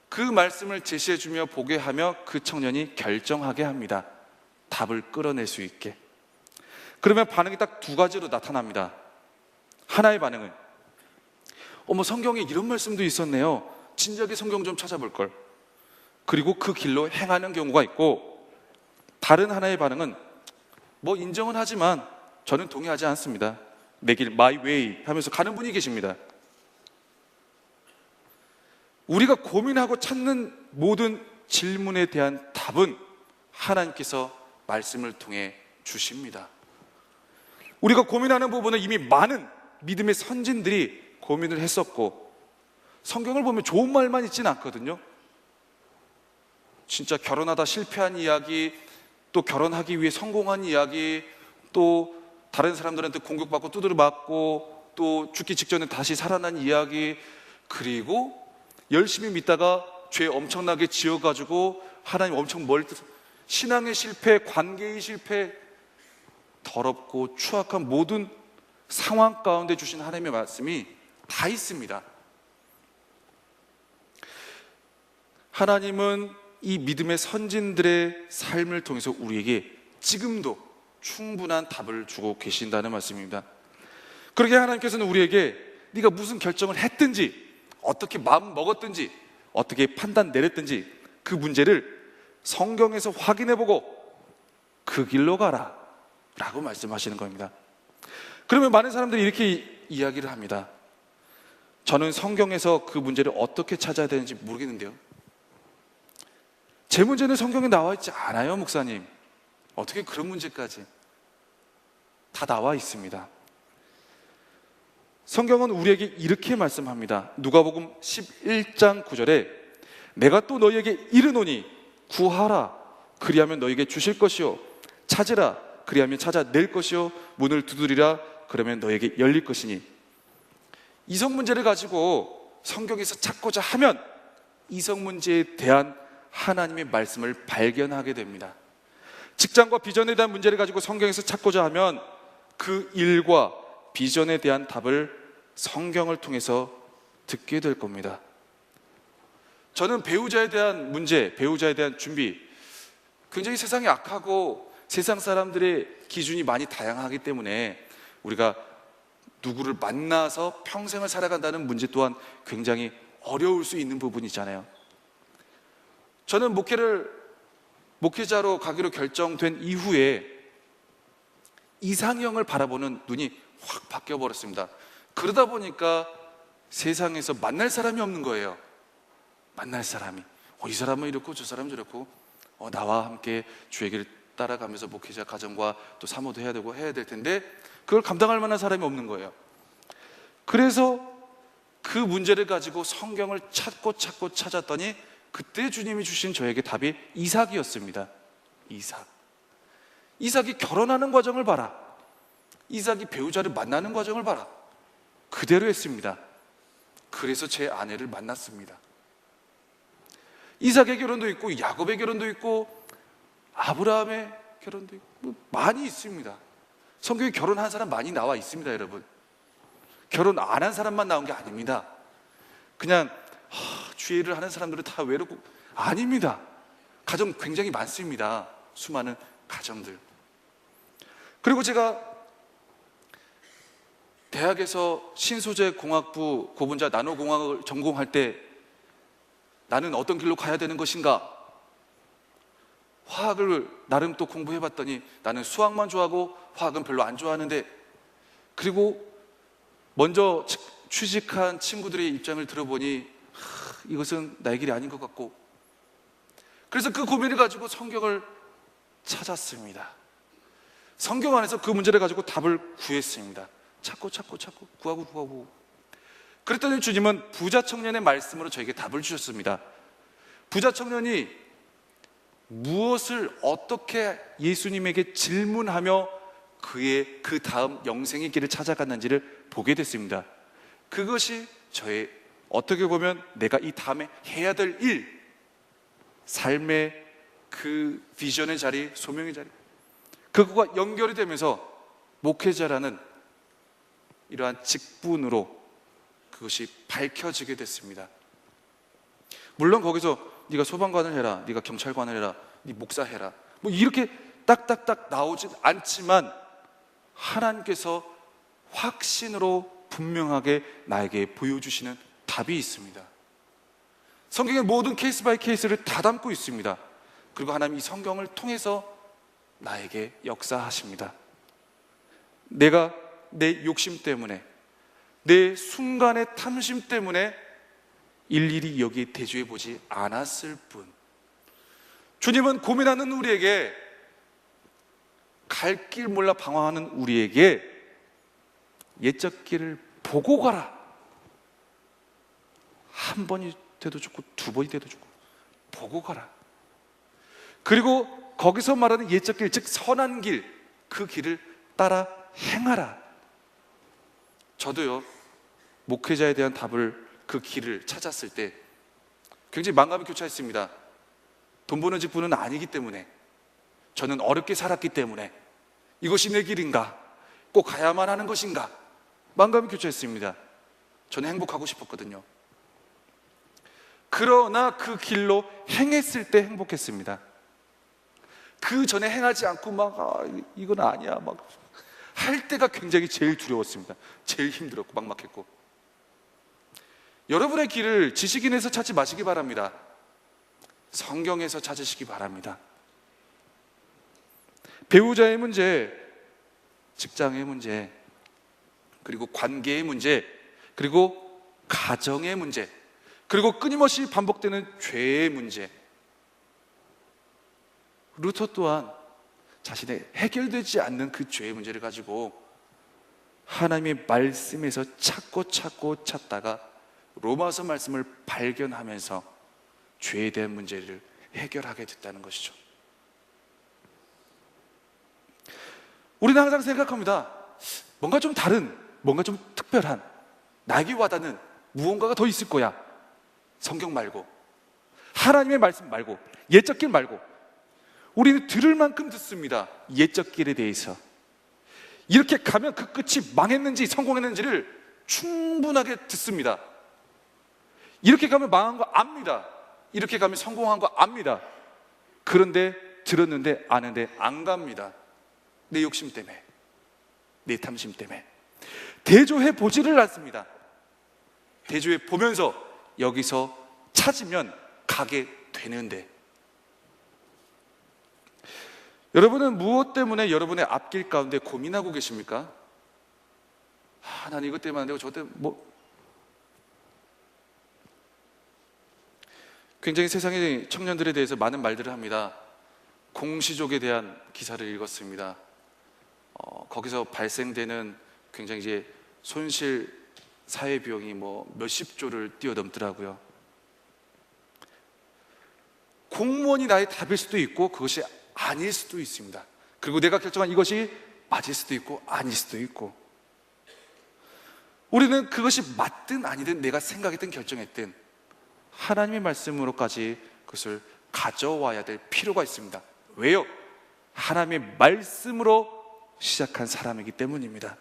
그 말씀을 제시해주며 보게 하며 그 청년이 결정하게 합니다. 답을 끌어낼 수 있게. 그러면 반응이 딱 두 가지로 나타납니다. 하나의 반응은 어머, 성경에 이런 말씀도 있었네요. 진작에 성경 좀 찾아볼 걸. 그리고 그 길로 행하는 경우가 있고, 다른 하나의 반응은 뭐 인정은 하지만 저는 동의하지 않습니다. 내 길, my way 하면서 가는 분이 계십니다. 우리가 고민하고 찾는 모든 질문에 대한 답은 하나님께서 말씀을 통해 주십니다. 우리가 고민하는 부분은 이미 많은 믿음의 선진들이 고민을 했었고, 성경을 보면 좋은 말만 있지는 않거든요. 진짜 결혼하다 실패한 이야기, 또 결혼하기 위해 성공한 이야기, 또 다른 사람들한테 공격받고 두드려 맞고 또 죽기 직전에 다시 살아난 이야기, 그리고 열심히 믿다가 죄 엄청나게 지어가지고 하나님 엄청 신앙의 실패, 관계의 실패, 더럽고 추악한 모든 상황 가운데 주신 하나님의 말씀이 다 있습니다. 하나님은 이 믿음의 선진들의 삶을 통해서 우리에게 지금도 충분한 답을 주고 계신다는 말씀입니다. 그렇게 하나님께서는 우리에게 네가 무슨 결정을 했든지, 어떻게 마음 먹었든지, 어떻게 판단 내렸든지 그 문제를 성경에서 확인해보고 그 길로 가라 라고 말씀하시는 겁니다. 그러면 많은 사람들이 이렇게 이야기를 합니다. 저는 성경에서 그 문제를 어떻게 찾아야 되는지 모르겠는데요. 제 문제는 성경에 나와 있지 않아요, 목사님. 어떻게 그런 문제까지? 다 나와 있습니다. 성경은 우리에게 이렇게 말씀합니다. 누가복음 11장 9절에 내가 또 너희에게 이르노니 구하라 그리하면 너희에게 주실 것이요 찾으라 그리하면 찾아낼 것이요 문을 두드리라 그러면 너희에게 열릴 것이니, 이성 문제를 가지고 성경에서 찾고자 하면 이성 문제에 대한 하나님의 말씀을 발견하게 됩니다. 직장과 비전에 대한 문제를 가지고 성경에서 찾고자 하면 그 일과 비전에 대한 답을 성경을 통해서 듣게 될 겁니다. 저는 배우자에 대한 문제, 배우자에 대한 준비, 굉장히 세상이 악하고 세상 사람들의 기준이 많이 다양하기 때문에 우리가 누구를 만나서 평생을 살아간다는 문제 또한 굉장히 어려울 수 있는 부분이잖아요. 저는 목회자로 가기로 결정된 이후에 이상형을 바라보는 눈이 확 바뀌어 버렸습니다. 그러다 보니까 세상에서 만날 사람이 없는 거예요. 만날 사람이 이 사람은 이렇고 저 사람은 저렇고 나와 함께 주의 길을 따라가면서 목회자 가정과 또 사모도 해야 되고 해야 될 텐데 그걸 감당할 만한 사람이 없는 거예요. 그래서 그 문제를 가지고 성경을 찾고 찾았더니 그때 주님이 주신 저에게 답이 이삭이었습니다. 이삭이 결혼하는 과정을 봐라. 이삭이 배우자를 만나는 과정을 봐라. 그대로 했습니다. 그래서 제 아내를 만났습니다. 이삭의 결혼도 있고 야곱의 결혼도 있고 아브라함의 결혼도 있고 많이 있습니다. 성경에 결혼한 사람 많이 나와 있습니다, 여러분. 결혼 안 한 사람만 나온 게 아닙니다. 그냥 주의를 하는 사람들은 다 외롭고 아닙니다. 가정 굉장히 많습니다. 수많은 가정들. 그리고 제가 대학에서 신소재공학부 고분자 나노공학을 전공할 때 나는 어떤 길로 가야 되는 것인가? 화학을 나름 또 공부해봤더니 나는 수학만 좋아하고 화학은 별로 안 좋아하는데, 그리고 먼저 취직한 친구들의 입장을 들어보니 이것은 나의 길이 아닌 것 같고, 그래서 그 고민을 가지고 성경을 찾았습니다. 성경 안에서 그 문제를 가지고 답을 구했습니다. 찾고 구하고 그랬더니 주님은 부자 청년의 말씀으로 저에게 답을 주셨습니다. 부자 청년이 무엇을 어떻게 예수님에게 질문하며 그의 그 다음 영생의 길을 찾아갔는지를 보게 됐습니다. 그것이 저의 어떻게 보면 내가 이 다음에 해야 될 일, 삶의 그 비전의 자리, 소명의 자리, 그것과 연결이 되면서 목회자라는 이러한 직분으로 그것이 밝혀지게 됐습니다. 물론 거기서 네가 소방관을 해라, 네가 경찰관을 해라, 네 목사 해라, 뭐 이렇게 딱딱딱 나오진 않지만 하나님께서 확신으로 분명하게 나에게 보여주시는 답이 있습니다. 성경의 모든 케이스 바이 케이스를 다 담고 있습니다. 그리고 하나님 이 성경을 통해서 나에게 역사하십니다. 내가 내 욕심 때문에, 내 순간의 탐심 때문에 일일이 여기에 대조해 보지 않았을 뿐, 주님은 고민하는 우리에게, 갈 길 몰라 방황하는 우리에게 옛적 길을 보고 가라. 한 번이 돼도 좋고 두 번이 돼도 좋고 보고 가라. 그리고 거기서 말하는 옛적 길, 즉 선한 길, 그 길을 따라 행하라. 저도요, 목회자에 대한 답을, 그 길을 찾았을 때 굉장히 만감이 교차했습니다. 돈 버는 직분은 아니기 때문에, 저는 어렵게 살았기 때문에 이것이 내 길인가? 꼭 가야만 하는 것인가? 만감이 교차했습니다. 저는 행복하고 싶었거든요. 그러나 그 길로 행했을 때 행복했습니다. 그 전에 행하지 않고 이건 아니야 막 할 때가 굉장히 제일 두려웠습니다. 제일 힘들었고 막막했고. 여러분의 길을 지식인에서 찾지 마시기 바랍니다. 성경에서 찾으시기 바랍니다. 배우자의 문제, 직장의 문제, 그리고 관계의 문제, 그리고 가정의 문제, 그리고 끊임없이 반복되는 죄의 문제. 루터 또한 자신의 해결되지 않는 그 죄의 문제를 가지고 하나님의 말씀에서 찾고 찾다가 로마서 말씀을 발견하면서 죄에 대한 문제를 해결하게 됐다는 것이죠. 우리는 항상 생각합니다. 뭔가 좀 다른, 뭔가 좀 특별한, 나에게 와닿는 무언가가 더 있을 거야. 성경 말고, 하나님의 말씀 말고, 옛적 길 말고. 우리는 들을 만큼 듣습니다. 옛적 길에 대해서. 이렇게 가면 그 끝이 망했는지 성공했는지를 충분하게 듣습니다. 이렇게 가면 망한 거 압니다. 이렇게 가면 성공한 거 압니다. 그런데 들었는데 아는데 안 갑니다. 내 욕심 때문에, 내 탐심 때문에. 대조해 보지를 않습니다. 대조해 보면서 여기서 찾으면 가게 되는데, 여러분은 무엇 때문에 여러분의 앞길 가운데 고민하고 계십니까? 나는 이것 때문에 안 되고 저 때문에 굉장히 세상의 청년들에 대해서 많은 말들을 합니다. 공시족에 대한 기사를 읽었습니다. 거기서 발생되는 굉장히 이제 손실 사회 비용이 몇십 조를 뛰어넘더라고요. 공무원이 나의 답일 수도 있고 그것이 아닐 수도 있습니다. 그리고 내가 결정한 이것이 맞을 수도 있고 아닐 수도 있고, 우리는 그것이 맞든 아니든 내가 생각했든 결정했든 하나님의 말씀으로까지 그것을 가져와야 될 필요가 있습니다. 왜요? 하나님의 말씀으로 시작한 사람이기 때문입니다.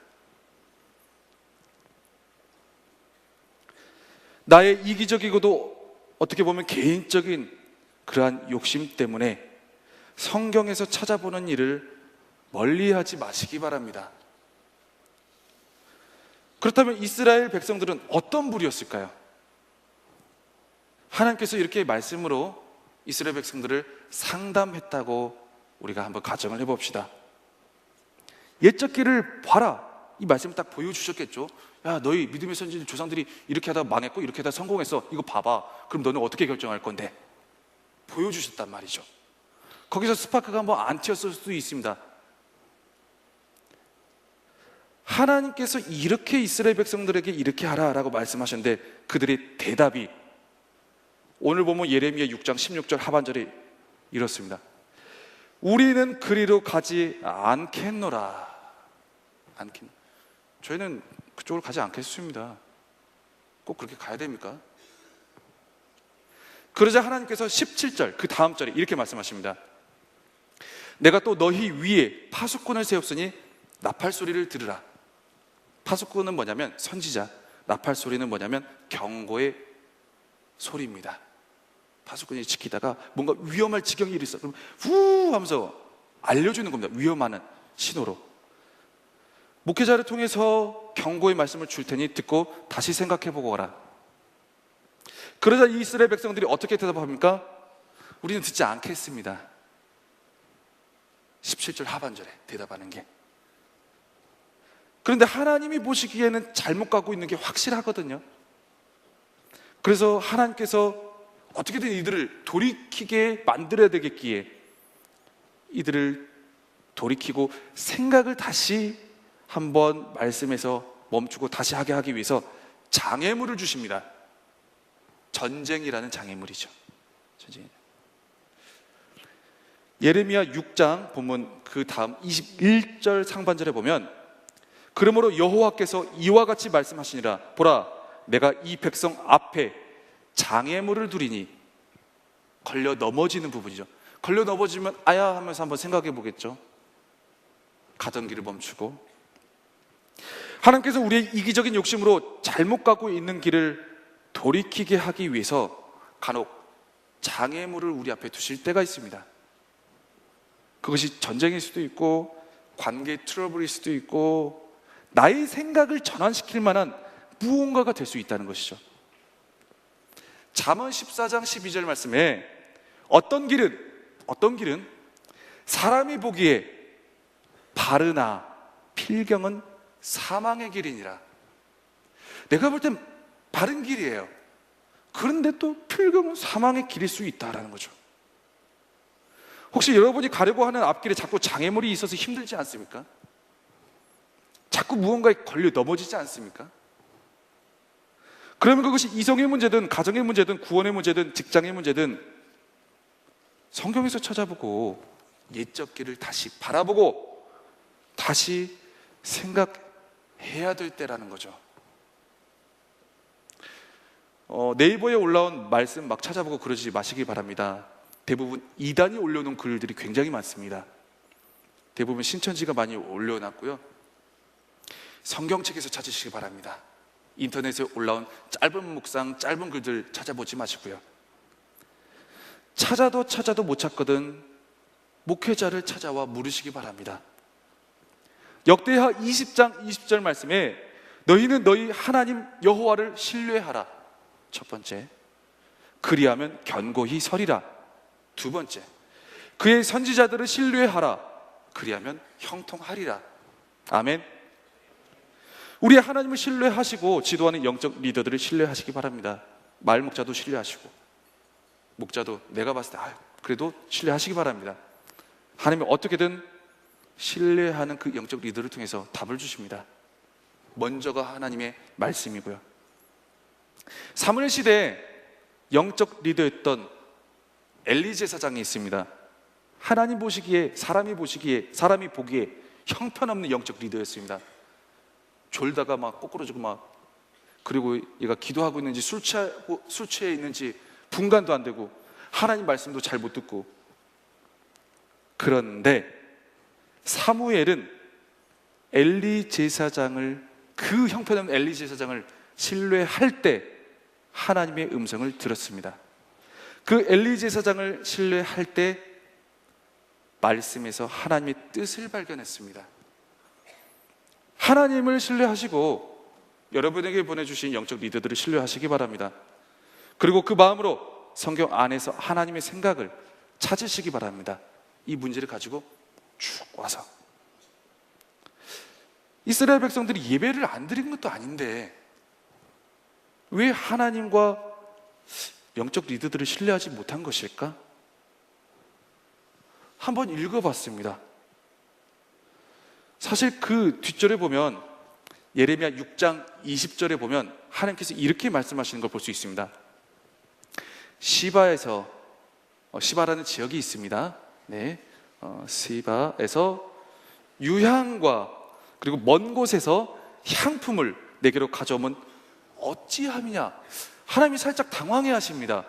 나의 이기적이고도 어떻게 보면 개인적인 그러한 욕심 때문에 성경에서 찾아보는 일을 멀리하지 마시기 바랍니다. 그렇다면 이스라엘 백성들은 어떤 부류였을까요? 하나님께서 이렇게 말씀으로 이스라엘 백성들을 상담했다고 우리가 한번 가정을 해봅시다. 옛적 길을 봐라, 이 말씀을 딱 보여주셨겠죠. 야, 너희 믿음의 선진 조상들이 이렇게 하다 망했고 이렇게 하다 성공했어. 이거 봐봐. 그럼 너는 어떻게 결정할 건데? 보여주셨단 말이죠. 거기서 스파크가 안 튀었을 수도 있습니다. 하나님께서 이렇게 이스라엘 백성들에게 이렇게 하라라고 말씀하셨는데 그들의 대답이 오늘 보면 예레미야 6장 16절 하반절에 이렇습니다. 우리는 그리로 가지 않겠노라. 저희는 그쪽으로 가지 않겠습니다. 꼭 그렇게 가야 됩니까? 그러자 하나님께서 17절 그 다음 절에 이렇게 말씀하십니다. 내가 또 너희 위에 파수꾼을 세웠으니 나팔 소리를 들으라. 파수꾼은 뭐냐면 선지자, 나팔 소리는 뭐냐면 경고의 소리입니다. 파수꾼이 지키다가 뭔가 위험할 지경이 있어. 그럼 후 하면서 알려주는 겁니다. 위험하는 신호로. 목회자를 통해서 경고의 말씀을 줄 테니 듣고 다시 생각해보고 오라. 그러자 이스라엘 백성들이 어떻게 대답합니까? 우리는 듣지 않겠습니다. 17절 하반절에 대답하는 게. 그런데 하나님이 보시기에는 잘못 가고 있는 게 확실하거든요. 그래서 하나님께서 어떻게든 이들을 돌이키게 만들어야 되겠기에 이들을 돌이키고 생각을 다시 한번 말씀에서 멈추고 다시 하게 위해서 장애물을 주십니다. 전쟁이라는 장애물이죠. 전쟁. 예레미야 6장 보면 그 다음 21절 상반절에 보면 그러므로 여호와께서 이와 같이 말씀하시니라. 보라, 내가 이 백성 앞에 장애물을 두리니. 걸려 넘어지는 부분이죠. 걸려 넘어지면 아야 하면서 한번 생각해 보겠죠. 가던 길을 멈추고. 하나님께서 우리의 이기적인 욕심으로 잘못 가고 있는 길을 돌이키게 하기 위해서 간혹 장애물을 우리 앞에 두실 때가 있습니다. 그것이 전쟁일 수도 있고 관계 트러블일 수도 있고 나의 생각을 전환시킬 만한 무언가가 될 수 있다는 것이죠. 잠언 14장 12절 말씀에 어떤 길은 사람이 보기에 바르나 필경은 사망의 길이니라. 내가 볼 땐 바른 길이에요. 그런데 또 필경은 사망의 길일 수 있다라는 거죠. 혹시 여러분이 가려고 하는 앞길에 자꾸 장애물이 있어서 힘들지 않습니까? 자꾸 무언가에 걸려 넘어지지 않습니까? 그러면 그것이 이성의 문제든 가정의 문제든 구원의 문제든 직장의 문제든 성경에서 찾아보고 옛적 길을 다시 바라보고 다시 생각해야 될 때라는 거죠. 네이버에 올라온 말씀 막 찾아보고 그러지 마시기 바랍니다. 대부분 이단이 올려놓은 글들이 굉장히 많습니다. 대부분 신천지가 많이 올려놨고요. 성경책에서 찾으시기 바랍니다. 인터넷에 올라온 짧은 묵상, 짧은 글들 찾아보지 마시고요. 찾아도 못 찾거든 목회자를 찾아와 물으시기 바랍니다. 역대하 20장 20절 말씀에 너희는 너희 하나님 여호와를 신뢰하라. 첫 번째, 그리하면 견고히 서리라. 두 번째, 그의 선지자들을 신뢰하라. 그리하면 형통하리라. 아멘. 우리 하나님을 신뢰하시고 지도하는 영적 리더들을 신뢰하시기 바랍니다. 마을 목자도 신뢰하시고 목자도 내가 봤을 때 그래도 신뢰하시기 바랍니다. 하나님이 어떻게든 신뢰하는 그 영적 리더를 통해서 답을 주십니다. 먼저가 하나님의 말씀이고요. 사무엘 시대에 영적 리더였던 엘리 제사장이 있습니다. 하나님 보시기에 사람이 보기에 형편없는 영적 리더였습니다. 졸다가 막 꼬꾸러지고 막, 그리고 얘가 기도하고 있는지 술 취해 있는지 분간도 안 되고 하나님 말씀도 잘 못 듣고. 그런데 사무엘은 엘리 제사장을, 그 형편없는 엘리 제사장을 신뢰할 때 하나님의 음성을 들었습니다. 그 엘리 제사장을 신뢰할 때 말씀에서 하나님의 뜻을 발견했습니다. 하나님을 신뢰하시고 여러분에게 보내주신 영적 리더들을 신뢰하시기 바랍니다. 그리고 그 마음으로 성경 안에서 하나님의 생각을 찾으시기 바랍니다. 이 문제를 가지고 쭉 와서. 이스라엘 백성들이 예배를 안 드린 것도 아닌데 왜 하나님과 영적 리더들을 신뢰하지 못한 것일까? 한번 읽어봤습니다. 사실 그 뒷절에 보면 예레미야 6장 20절에 보면 하나님께서 이렇게 말씀하시는 걸 볼 수 있습니다. 시바에서, 시바라는 지역이 있습니다. 네, 시바에서 유향과 그리고 먼 곳에서 향품을 내게로 가져오면 어찌함이냐. 하나님이 살짝 당황해 하십니다.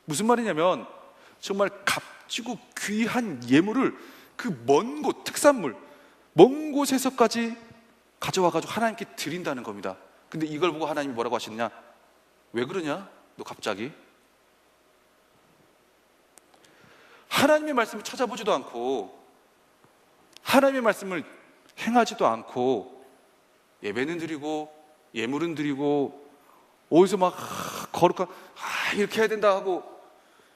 무슨 말이냐면 정말 값지고 귀한 예물을 그 먼 곳, 특산물, 먼 곳에서까지 가져와가지고 하나님께 드린다는 겁니다. 근데 이걸 보고 하나님이 뭐라고 하시느냐? 왜 그러냐? 너 갑자기? 하나님의 말씀을 찾아보지도 않고 하나님의 말씀을 행하지도 않고 예배는 드리고 예물은 드리고 어디서 막 거룩한 이렇게 해야 된다 하고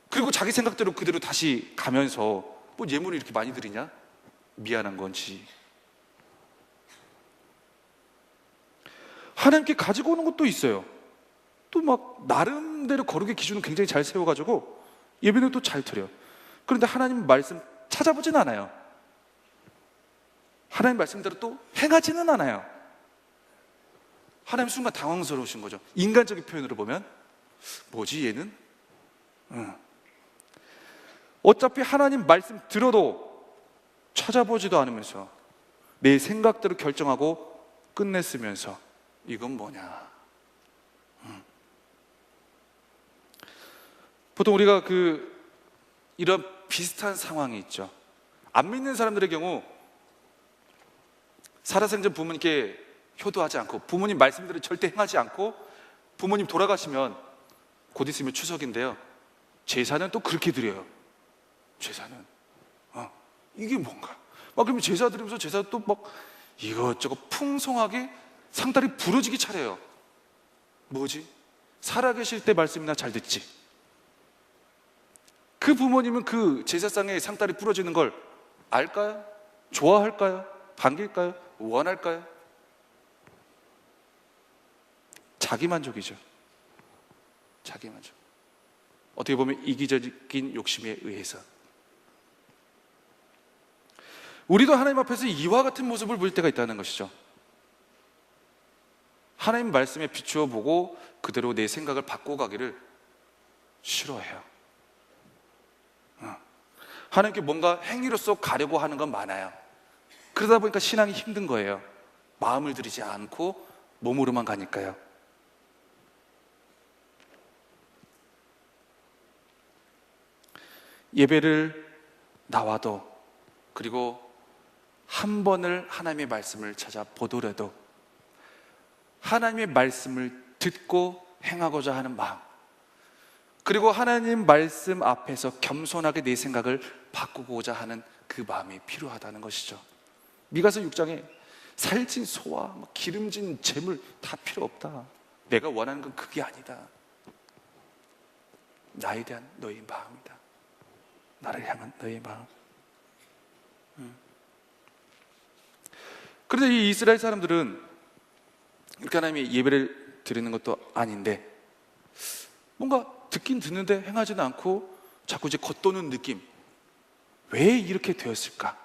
그리고 자기 생각대로 그대로 다시 가면서 뭐 예물을 이렇게 많이 드리냐? 미안한 건지. 하나님께 가지고 오는 것도 있어요. 또 막 나름대로 거룩의 기준을 굉장히 잘 세워가지고 예배는 또 잘 드려요. 그런데 하나님 말씀 찾아보진 않아요. 하나님 말씀대로 또 행하지는 않아요. 하나님 순간 당황스러우신 거죠. 인간적인 표현으로 보면 뭐지 얘는? 어차피 하나님 말씀 들어도 찾아보지도 않으면서 내 생각대로 결정하고 끝냈으면서 이건 뭐냐? 보통 우리가 이런 비슷한 상황이 있죠. 안 믿는 사람들의 경우 살아생전 부모님께 효도하지 않고 부모님 말씀대로 절대 행하지 않고 부모님 돌아가시면 곧 있으면 추석인데요. 제사는 또 그렇게 드려요. 제사는 이게 뭔가 막 그러면 제사 드리면서 제사 또 막 이것저것 풍성하게 상다리 부러지게 차려요. 뭐지? 살아계실 때 말씀이나 잘 듣지. 그 부모님은 그 제사상에 상다리 부러지는 걸 알까요? 좋아할까요? 반길까요? 원할까요? 자기만족이죠. 자기만족. 어떻게 보면 이기적인 욕심에 의해서 우리도 하나님 앞에서 이와 같은 모습을 볼 때가 있다는 것이죠. 하나님 말씀에 비추어 보고 그대로 내 생각을 바꿔가기를 싫어해요. 하나님께 뭔가 행위로서 가려고 하는 건 많아요. 그러다 보니까 신앙이 힘든 거예요. 마음을 들이지 않고 몸으로만 가니까요. 예배를 나와도 그리고 한 번을 하나님의 말씀을 찾아보더라도 하나님의 말씀을 듣고 행하고자 하는 마음, 그리고 하나님 말씀 앞에서 겸손하게 내 생각을 바꾸고자 하는 그 마음이 필요하다는 것이죠. 미가서 6장에 살찐 소와 기름진 재물 다 필요 없다. 내가 원하는 건 그게 아니다. 나에 대한 너의 마음이다. 나를 향한 너의 마음. 그런데 이 이스라엘 사람들은 이렇게 하나님이 예배를 드리는 것도 아닌데 뭔가 듣긴 듣는데 행하지는 않고 자꾸 이제 겉도는 느낌. 왜 이렇게 되었을까?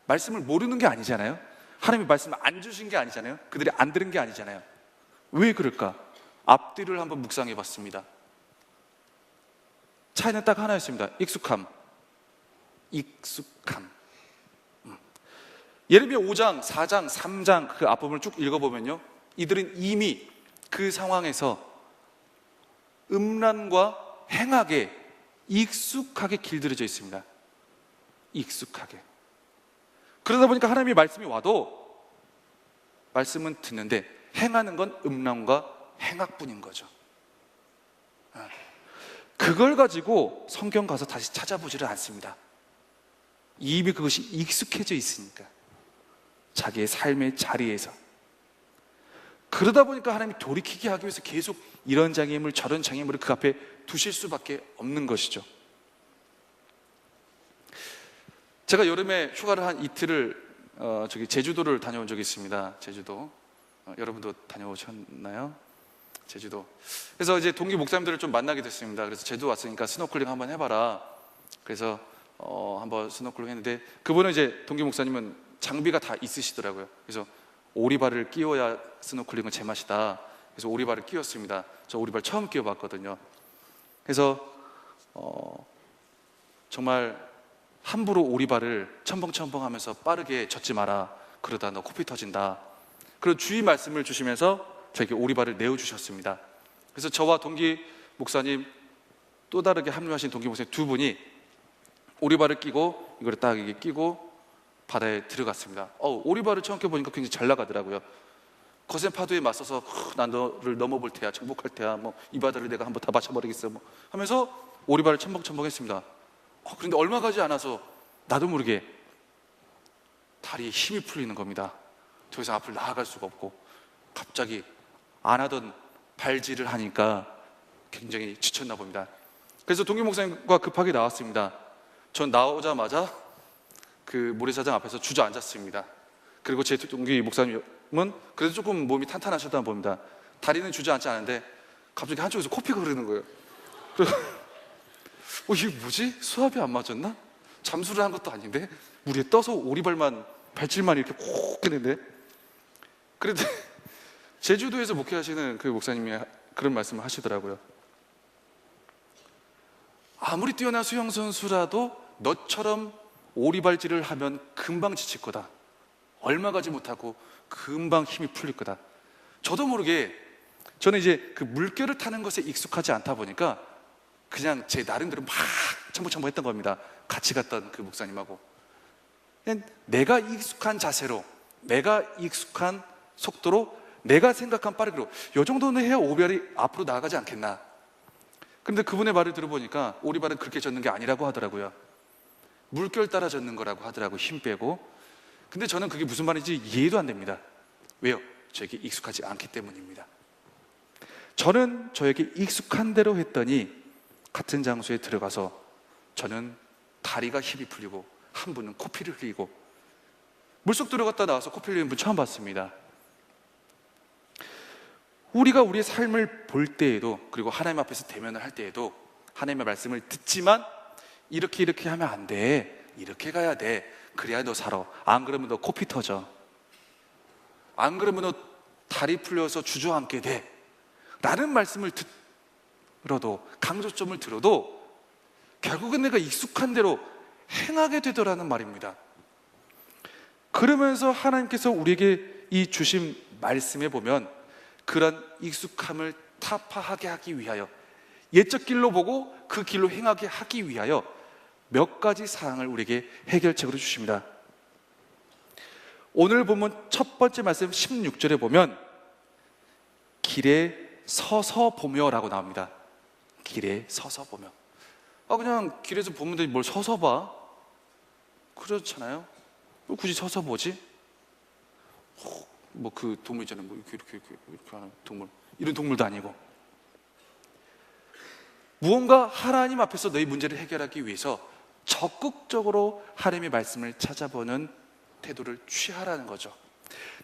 말씀을 모르는 게 아니잖아요. 하나님이 말씀을 안 주신 게 아니잖아요. 그들이 안 들은 게 아니잖아요. 왜 그럴까? 앞뒤를 한번 묵상해 봤습니다. 차이는 딱 하나였습니다. 익숙함. 예레미야 5장, 4장, 3장 그 앞부분을 쭉 읽어보면요, 이들은 이미 그 상황에서 음란과 행악에 익숙하게 길들여져 있습니다. 익숙하게. 그러다 보니까 하나님의 말씀이 와도 말씀은 듣는데 행하는 건 음란과 행악뿐인 거죠. 그걸 가지고 성경 가서 다시 찾아보지를 않습니다. 이미 그것이 익숙해져 있으니까, 자기의 삶의 자리에서. 그러다 보니까 하나님이 돌이키게 하기 위해서 계속 이런 장애물 저런 장애물을 그 앞에 두실 수밖에 없는 것이죠. 제가 여름에 휴가를 한 이틀을 제주도를 다녀온 적이 있습니다. 제주도. 여러분도 다녀오셨나요? 제주도. 그래서 이제 동기 목사님들을 좀 만나게 됐습니다. 그래서 제주도 왔으니까 스노클링 한번 해봐라. 그래서 한번 스노클링 했는데, 그분은 이제 동기 목사님은 장비가 다 있으시더라고요. 그래서 오리발을 끼워야 스노클링은 제맛이다. 그래서 오리발을 끼웠습니다. 저 오리발 처음 끼워봤거든요. 그래서 정말 함부로 오리발을 첨벙첨벙하면서 빠르게 젓지 마라. 그러다 너 코피 터진다. 그런 주의 말씀을 주시면서 저에게 오리발을 내어주셨습니다. 그래서 저와 동기 목사님, 또 다르게 합류하신 동기 목사님 두 분이 오리발을 끼고 이걸 딱 이게 끼고 바다에 들어갔습니다. 오리발을 처음 껴보니까 굉장히 잘 나가더라고요. 거센 파도에 맞서서 난 너를 넘어볼 테야, 정복할 테야, 뭐 이 바다를 내가 한번 다 마셔버리겠어, 뭐 하면서 오리발을 첨벙첨벙했습니다. 그런데 얼마 가지 않아서 나도 모르게 다리에 힘이 풀리는 겁니다. 더 이상 앞을 나아갈 수가 없고 갑자기 안 하던 발질을 하니까 굉장히 지쳤나 봅니다. 그래서 동기 목사님과 급하게 나왔습니다. 전 나오자마자 그 모래사장 앞에서 주저앉았습니다. 그리고 제 동기 목사님은 그래도 조금 몸이 탄탄하셨다 봅니다. 다리는 주저앉지 않은데 갑자기 한쪽에서 코피가 흐르는 거예요. 그래서 이게 뭐지? 수압이 안 맞았나? 잠수를 한 것도 아닌데 물에 떠서 오리발만 발질만 이렇게 콕 했는데. 그런데 제주도에서 목회하시는 그 목사님이 그런 말씀을 하시더라고요. 아무리 뛰어난 수영 선수라도 너처럼 오리발질을 하면 금방 지칠 거다. 얼마 가지 못하고 금방 힘이 풀릴 거다. 저도 모르게 저는 이제 그 물결을 타는 것에 익숙하지 않다 보니까 그냥 제 나름대로 막 첨벙첨벙 했던 겁니다. 같이 갔던 그 목사님하고. 그냥 내가 익숙한 자세로, 내가 익숙한 속도로, 내가 생각한 빠르기로 이 정도는 해야 오리발이 앞으로 나아가지 않겠나. 그런데 그분의 말을 들어보니까 오리발은 그렇게 젓는 게 아니라고 하더라고요. 물결 따라 젓는 거라고 하더라고요. 힘 빼고. 근데 저는 그게 무슨 말인지 이해도 안 됩니다. 왜요? 저에게 익숙하지 않기 때문입니다. 저는 저에게 익숙한 대로 했더니 같은 장소에 들어가서 저는 다리가 힘이 풀리고 한 분은 코피를 흘리고, 물속 들어갔다 나와서 코피 흘리는 분 처음 봤습니다. 우리가 우리의 삶을 볼 때에도, 그리고 하나님 앞에서 대면을 할 때에도 하나님의 말씀을 듣지만 이렇게 하면 안 돼, 이렇게 가야 돼, 그래야 너 살아, 안 그러면 너 코피 터져, 안 그러면 너 다리 풀려서 주저앉게 돼 라는 말씀을 들어도, 강조점을 들어도 결국은 내가 익숙한 대로 행하게 되더라는 말입니다. 그러면서 하나님께서 우리에게 이 주신 말씀에 보면 그런 익숙함을 타파하게 하기 위하여, 옛적 길로 보고 그 길로 행하게 하기 위하여 몇 가지 사항을 우리에게 해결책으로 주십니다. 오늘 보면 첫 번째 말씀 16절에 보면 길에 서서 보며라고 나옵니다. 길에 서서 보며. 그냥 길에서 보면 되지 뭘 서서 봐? 그렇잖아요. 왜 굳이 서서 보지? 뭐 그 동물 있잖아요. 뭐 이렇게 하는 동물, 이런 동물도 아니고. 무언가 하나님 앞에서 너희 문제를 해결하기 위해서 적극적으로 하나님의 말씀을 찾아보는 태도를 취하라는 거죠.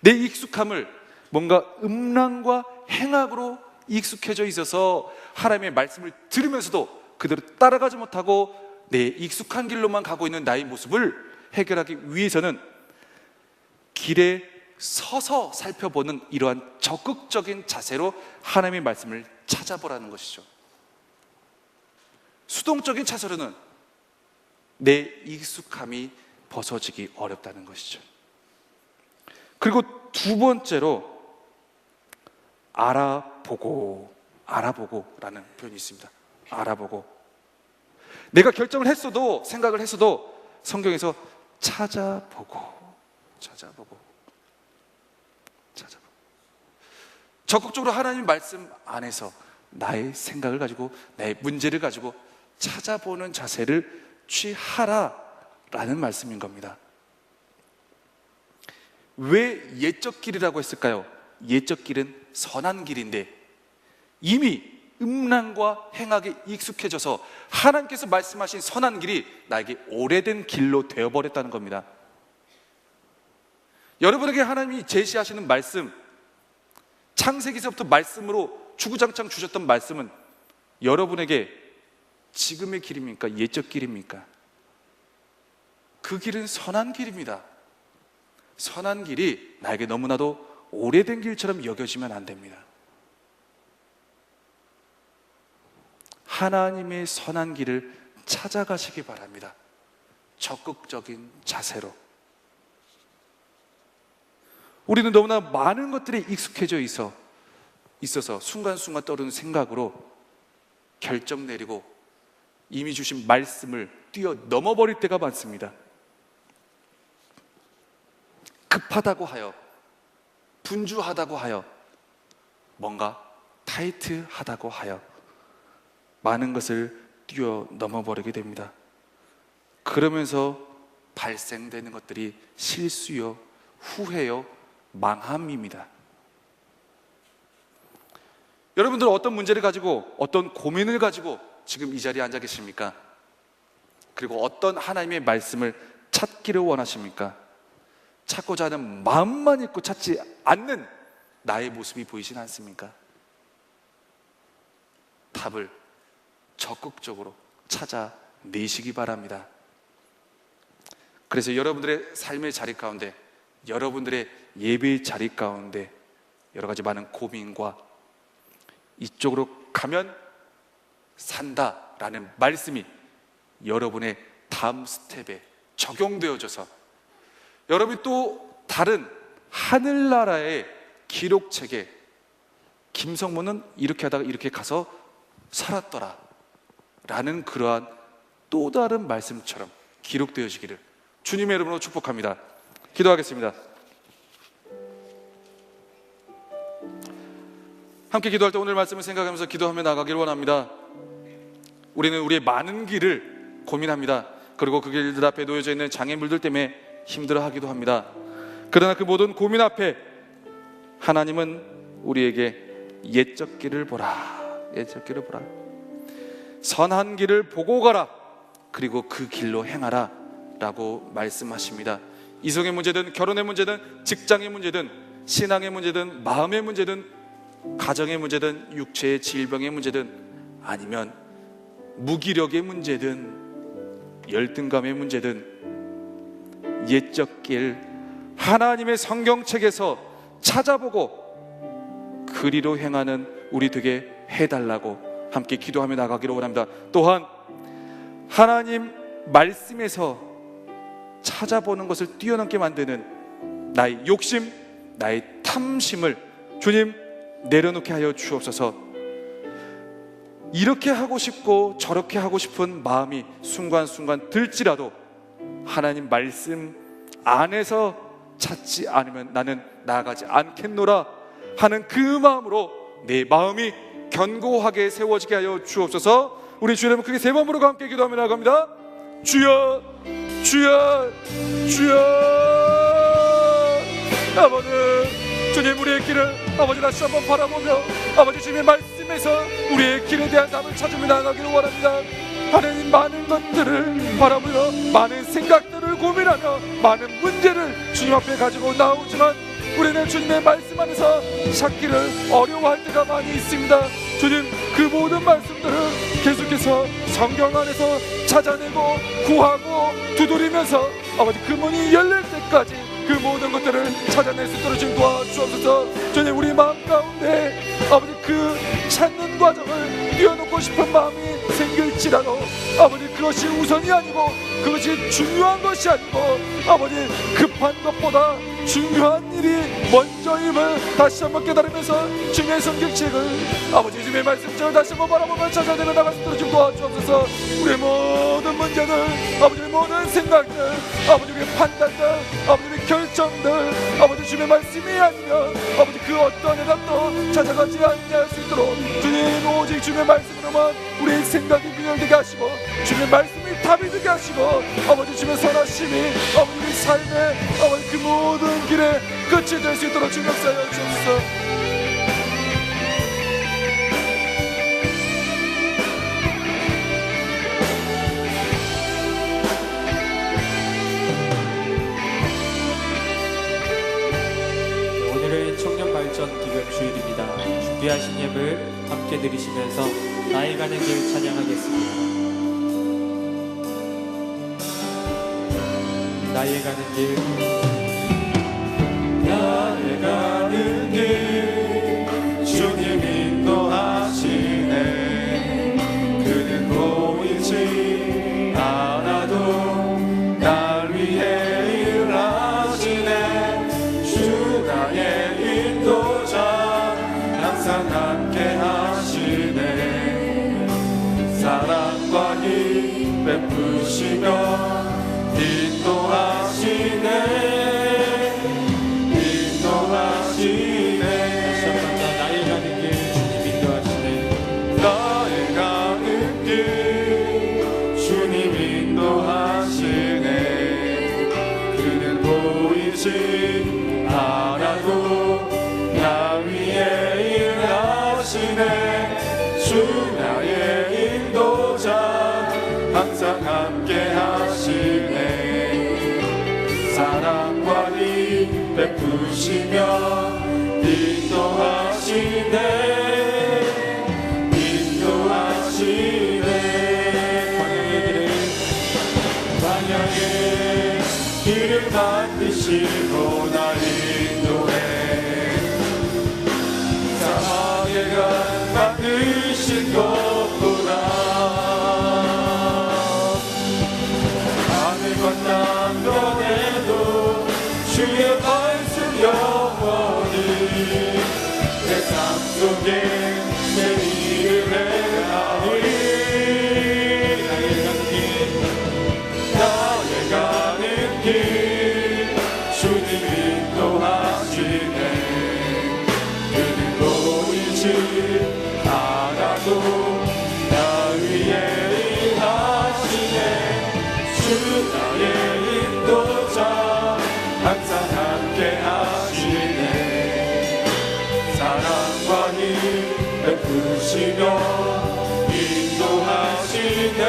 내 익숙함을 뭔가 음란과 행악으로 익숙해져 있어서 하나님의 말씀을 들으면서도 그대로 따라가지 못하고 내 익숙한 길로만 가고 있는 나의 모습을 해결하기 위해서는 길에 서서 살펴보는 이러한 적극적인 자세로 하나님의 말씀을 찾아보라는 것이죠. 수동적인 자세로는 내 익숙함이 벗어지기 어렵다는 것이죠. 그리고 두 번째로 알아보고라는 표현이 있습니다. 알아보고. 내가 결정을 했어도, 생각을 했어도 성경에서 찾아보고. 적극적으로 하나님 말씀 안에서 나의 생각을 가지고, 나의 문제를 가지고 찾아보는 자세를 취하라라는 말씀인 겁니다. 왜 옛적 길이라고 했을까요? 옛적 길은 선한 길인데 이미 음란과 행악에 익숙해져서 하나님께서 말씀하신 선한 길이 나에게 오래된 길로 되어버렸다는 겁니다. 여러분에게 하나님이 제시하시는 말씀, 창세기서부터 말씀으로 주구장창 주셨던 말씀은 여러분에게 지금의 길입니까? 옛적 길입니까? 그 길은 선한 길입니다. 선한 길이 나에게 너무나도 오래된 길처럼 여겨지면 안 됩니다. 하나님의 선한 길을 찾아가시기 바랍니다. 적극적인 자세로. 우리는 너무나 많은 것들이 익숙해져 있어서 순간순간 떠오르는 생각으로 결정 내리고 이미 주신 말씀을 뛰어 넘어버릴 때가 많습니다. 급하다고 하여, 분주하다고 하여, 뭔가 타이트하다고 하여 많은 것을 뛰어 넘어버리게 됩니다. 그러면서 발생되는 것들이 실수요, 후회요, 망함입니다. 여러분들은 어떤 문제를 가지고, 어떤 고민을 가지고 지금 이 자리에 앉아 계십니까? 그리고 어떤 하나님의 말씀을 찾기를 원하십니까? 찾고자 하는 마음만 있고 찾지 않는 나의 모습이 보이진 않습니까? 답을 적극적으로 찾아내시기 바랍니다. 그래서 여러분들의 삶의 자리 가운데, 여러분들의 예배의 자리 가운데 여러 가지 많은 고민과 이쪽으로 가면 산다라는 말씀이 여러분의 다음 스텝에 적용되어져서 여러분이 또 다른 하늘나라의 기록책에 김성모는 이렇게 하다가 이렇게 가서 살았더라 라는 그러한 또 다른 말씀처럼 기록되어지기를 주님의 이름으로 축복합니다. 기도하겠습니다. 함께 기도할 때 오늘 말씀을 생각하면서 기도하며 나가길 원합니다. 우리는 우리의 많은 길을 고민합니다. 그리고 그 길들 앞에 놓여져 있는 장애물들 때문에 힘들어하기도 합니다. 그러나 그 모든 고민 앞에 하나님은 우리에게 옛적 길을 보라, 옛적 길을 보라, 선한 길을 보고 가라, 그리고 그 길로 행하라 라고 말씀하십니다. 이성의 문제든 결혼의 문제든 직장의 문제든 신앙의 문제든 마음의 문제든 가정의 문제든 육체의 질병의 문제든 아니면 무기력의 문제든 열등감의 문제든 옛적 길 하나님의 성경책에서 찾아보고 그리로 행하는 우리 되게 해달라고 함께 기도하며 나가기를 원합니다. 또한 하나님 말씀에서 찾아보는 것을 뛰어넘게 만드는 나의 욕심, 나의 탐심을 주님 내려놓게 하여 주옵소서. 이렇게 하고 싶고 저렇게 하고 싶은 마음이 순간순간 들지라도 하나님 말씀 안에서 찾지 않으면 나는 나아가지 않겠노라 하는 그 마음으로 내 마음이 견고하게 세워지게 하여 주옵소서. 우리 주 여러분 크게 세 번 부르고 함께 기도하며 나갑니다. 주여, 주여, 주여. 아버지, 주님 우리의 길을 아버지 다시 한번 바라보며 아버지 주님의 말씀에서 우리의 길에 대한 답을 찾으며 나가기를 원합니다. 하나님 많은 것들을 바라보며 많은 생각들을 고민하며 많은 문제를 주님 앞에 가지고 나오지만 우리는 주님의 말씀 안에서 찾기를 어려워할 때가 많이 있습니다. 주님 그 모든 말씀들을 계속해서 성경 안에서 찾아내고 구하고 두드리면서 아버지 그 문이 열릴 때까지 그 모든 것들을 찾아낼 수 있도록 좀 도와주옵소서. 주님 우리 마음 가운데 아버지 그 찾는 과정을 뛰어넘고 싶은 마음이 생길지라도 아버지 그것이 우선이 아니고 그것이 중요한 것이 아니고 아버지 급한 것보다 중요한 일이 먼저임을 다시 한번 깨달으면서 주님의 성경책을 아버지 주님의 말씀처럼 다시 한번 바라보며 찾아내며 나갈 수 있도록 좀 도와주옵소서. 우리의 모든 문제들 아버지의 모든 생각들 아버지 우리의 판단들 아버지 우리의 결정들 아버지 주님의 말씀이 아니면 아버지 그 어떤 대답도 찾아가지 않게 할 수 있도록 주님 오직 주님의 말씀으로만 우리의 생각이 균형되게 하시고 주님의 말씀이 답이 되게 하시고 아버지 주님의 선하심이 아버지 우리 삶의 아버지 그 모든 길의 끝이 될 수 있도록 주님 역사하여 주옵소서. 오늘은 청년발전 기금 주일입니다. 준비하신 예물 함께 드리시면서 나의 가는 길 찬양하겠습니다. 나의 가는 길, 나의 가는 길 주님 인도하시네. 그는 보이지 않아도 날 위해 일하시네. 주 나의 인도자 항상 함께 하시네. 사랑과 힘 베푸시며 인도하시네 인도하시네 나의 가는 길 주님 인도하시네 나의 가는 길 주님 인도하시네 그는 보이지 않아도 나 위에 일하시네 주 나의 인도자 항상 함께 하시네 사랑과 힘 베푸시며 인도하시네 인도하시네 광야의 길을 만드시고 날 인도해 사막의 강 만드신 것보다 하늘과 땅 변해도 주의 말씀 영원히 내 삶 속에 내 일을 행하리 나의 가는 길 주님 인도하시네 그는 보이지 않아도 나 위에 일하시네 주 나의 인도자 항상 함께 하시네 사랑과 힘 베푸시며 인도하시네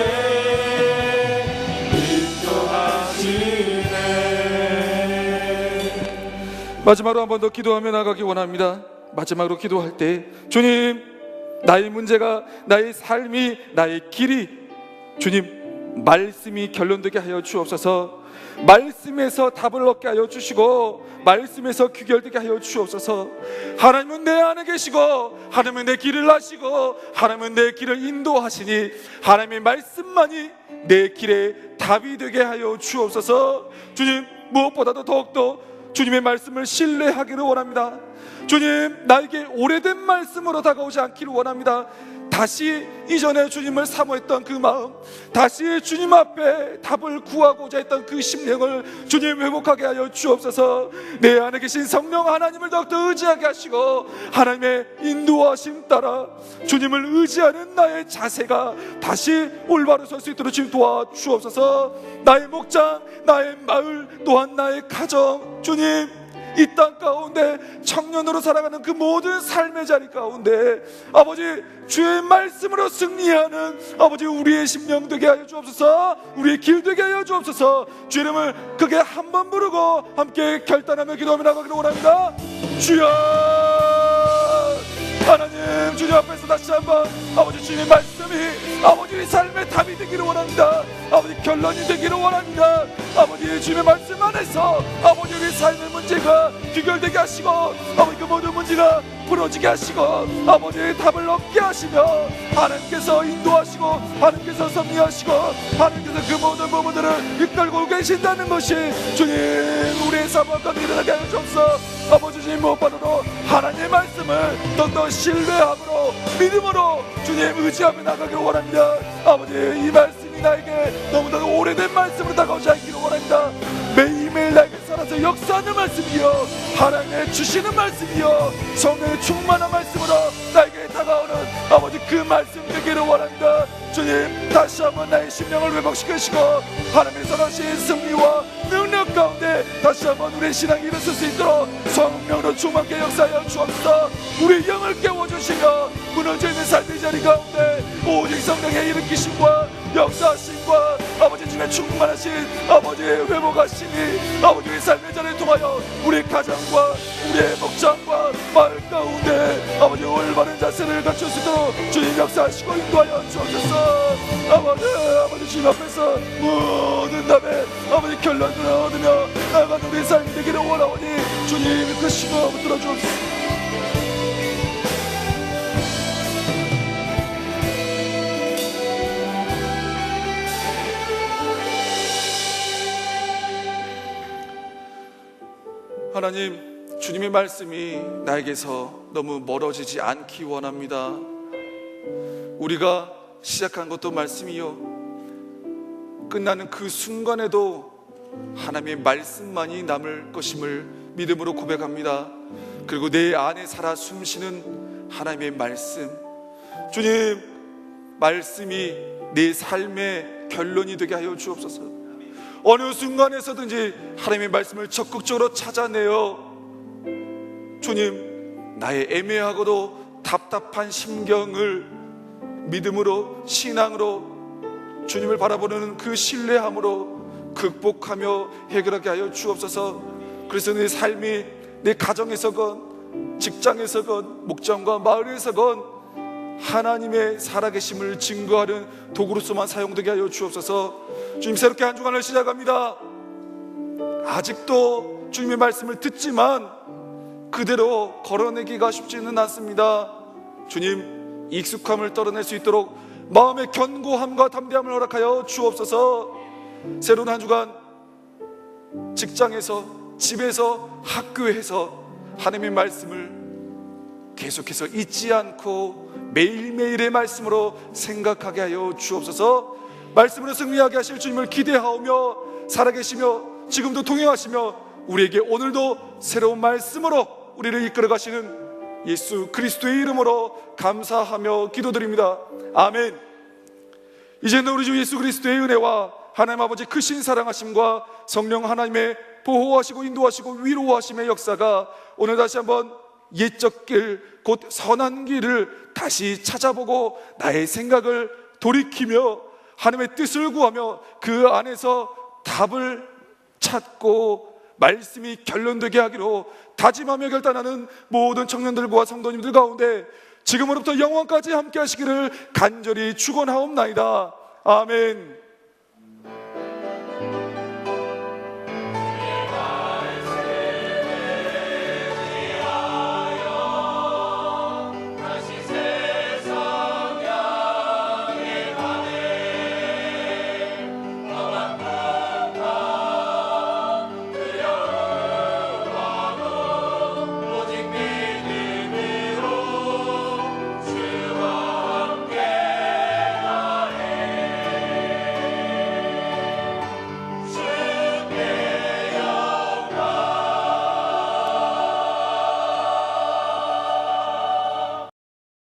인도하시네 마지막으로 한 번 더 기도하며 나가기 원합니다. 마지막으로 기도할 때 주님 나의 문제가 나의 삶이 나의 길이 주님 말씀이 결론되게 하여 주옵소서 말씀에서 답을 얻게 하여 주시고 말씀에서 귀결되게 하여 주옵소서 하나님은 내 안에 계시고 하나님은 내 길을 아시고 하나님은 내 길을 인도하시니 하나님의 말씀만이 내 길에 답이 되게 하여 주옵소서 주님 무엇보다도 더욱더 주님의 말씀을 신뢰하기를 원합니다. 주님 나에게 오래된 말씀으로 다가오지 않기를 원합니다. 다시 이전에 주님을 사모했던 그 마음 다시 주님 앞에 답을 구하고자 했던 그 심령을 주님 회복하게 하여 주옵소서 내 안에 계신 성령 하나님을 더욱더 의지하게 하시고 하나님의 인도하심 따라 주님을 의지하는 나의 자세가 다시 올바로 설 수 있도록 주님 도와주옵소서 나의 목장 나의 마을 또한 나의 가정 주님 이 땅 가운데 청년으로 살아가는 그 모든 삶의 자리 가운데 아버지 주의 말씀으로 승리하는 아버지 우리의 심령 되게 하여 주옵소서 우리의 길 되게 하여 주옵소서 주 이름을 크게 한 번 부르고 함께 결단하며 기도하며 나가기를 원합니다. 주여 하나님 주님 앞에서 다시 한번 아버지 주님의 말씀이 아버지 우리 삶의 답이 되기를 원합니다. 아버지 결론이 되기를 원합니다. 아버지 주님의 말씀 안에서 아버지 우리 삶의 문제가 귀결되게 하시고 아버지 그 모든 문제가 풀어지게 하시고 아버지의 답을 얻게 하시며 하나님께서 인도하시고 하나님께서 섭리하시고 하나님께서 그 모든 부분들을 이끌고 계신다는 것이 주님 우리의 삶 가운데 일어나게 하여 주옵소서. 아버지 주님 무엇보다도 하나님의 말씀을 더더 신뢰함으로 믿음으로 주님 의지하며 나가기를 원합니다. 아버지 이 말씀이 나에게 너무나도 오래된 말씀으로 다가오지 않기를 원합니다. 매일매일 나에게 살아서 역사하는 말씀이요 하나님의 주시는 말씀이요 성령의 충만한 말씀으로 나에게 다가오는 아버지 그 말씀 되기를 원합니다. 주님 다시 한번 나의 심령을 회복시키시고 하나님의 선하신 승리와 능력 가운데 다시 한번 우리의 신앙이 일어설 수 있도록 성령으로 충만케 역사하여 주옵소서. 우리의 영을 깨워주시며 무너져 있는 삶의 자리 가운데 오직 성령의 일으키심과 역사하심과 아버지 주님의 충만하신 아버지의 회복하심이 아버지의 삶의 자리를 통하여 우리의 가정과 우리의 목장과 마을 가운데 아버지 올바른 자세를 갖출 수 있도록 주님 역사하시고 인도하여 주옵소서. 아버지 주님 앞에서 모든 답에 아버지 결론을 얻으며 나아가는 우리의 삶이 되기를 원하오니 주님 크시고 붙들어 주옵소서. 하나님 주님의 말씀이 나에게서 너무 멀어지지 않기 원합니다. 우리가 시작한 것도 말씀이요 끝나는 그 순간에도 하나님의 말씀만이 남을 것임을 믿음으로 고백합니다. 그리고 내 안에 살아 숨쉬는 하나님의 말씀, 주님, 말씀이 내 삶의 결론이 되게 하여 주옵소서. 어느 순간에서든지 하나님의 말씀을 적극적으로 찾아내어 주님, 나의 애매하고도 답답한 심경을 믿음으로, 신앙으로 주님을 바라보는 그 신뢰함으로 극복하며 해결하게 하여 주옵소서. 그래서 내 삶이 내 가정에서건 직장에서건 목장과 마을에서건 하나님의 살아계심을 증거하는 도구로서만 사용되게 하여 주옵소서. 주님, 새롭게 한 주간을 시작합니다. 아직도 주님의 말씀을 듣지만 그대로 걸어내기가 쉽지는 않습니다. 주님, 익숙함을 떨어낼 수 있도록 마음의 견고함과 담대함을 허락하여 주옵소서. 새로운 한 주간 직장에서, 집에서, 학교에서 하나님의 말씀을 계속해서 잊지 않고 매일매일의 말씀으로 생각하게 하여 주옵소서. 말씀으로 승리하게 하실 주님을 기대하오며 살아계시며 지금도 동행하시며 우리에게 오늘도 새로운 말씀으로 우리를 이끌어 가시는 예수 그리스도의 이름으로 감사하며 기도드립니다. 아멘. 이제는 우리 주 예수 그리스도의 은혜와 하나님 아버지 크신 사랑하심과 성령 하나님의 보호하시고 인도하시고 위로하심의 역사가 오늘 다시 한번 옛적 길, 곧 선한 길을 다시 찾아보고 나의 생각을 돌이키며 하나님의 뜻을 구하며 그 안에서 답을 찾고 말씀이 결론되게 하기로 다짐하며 결단하는 모든 청년들과 성도님들 가운데 지금으로부터 영원까지 함께 하시기를 간절히 축원하옵나이다. 아멘.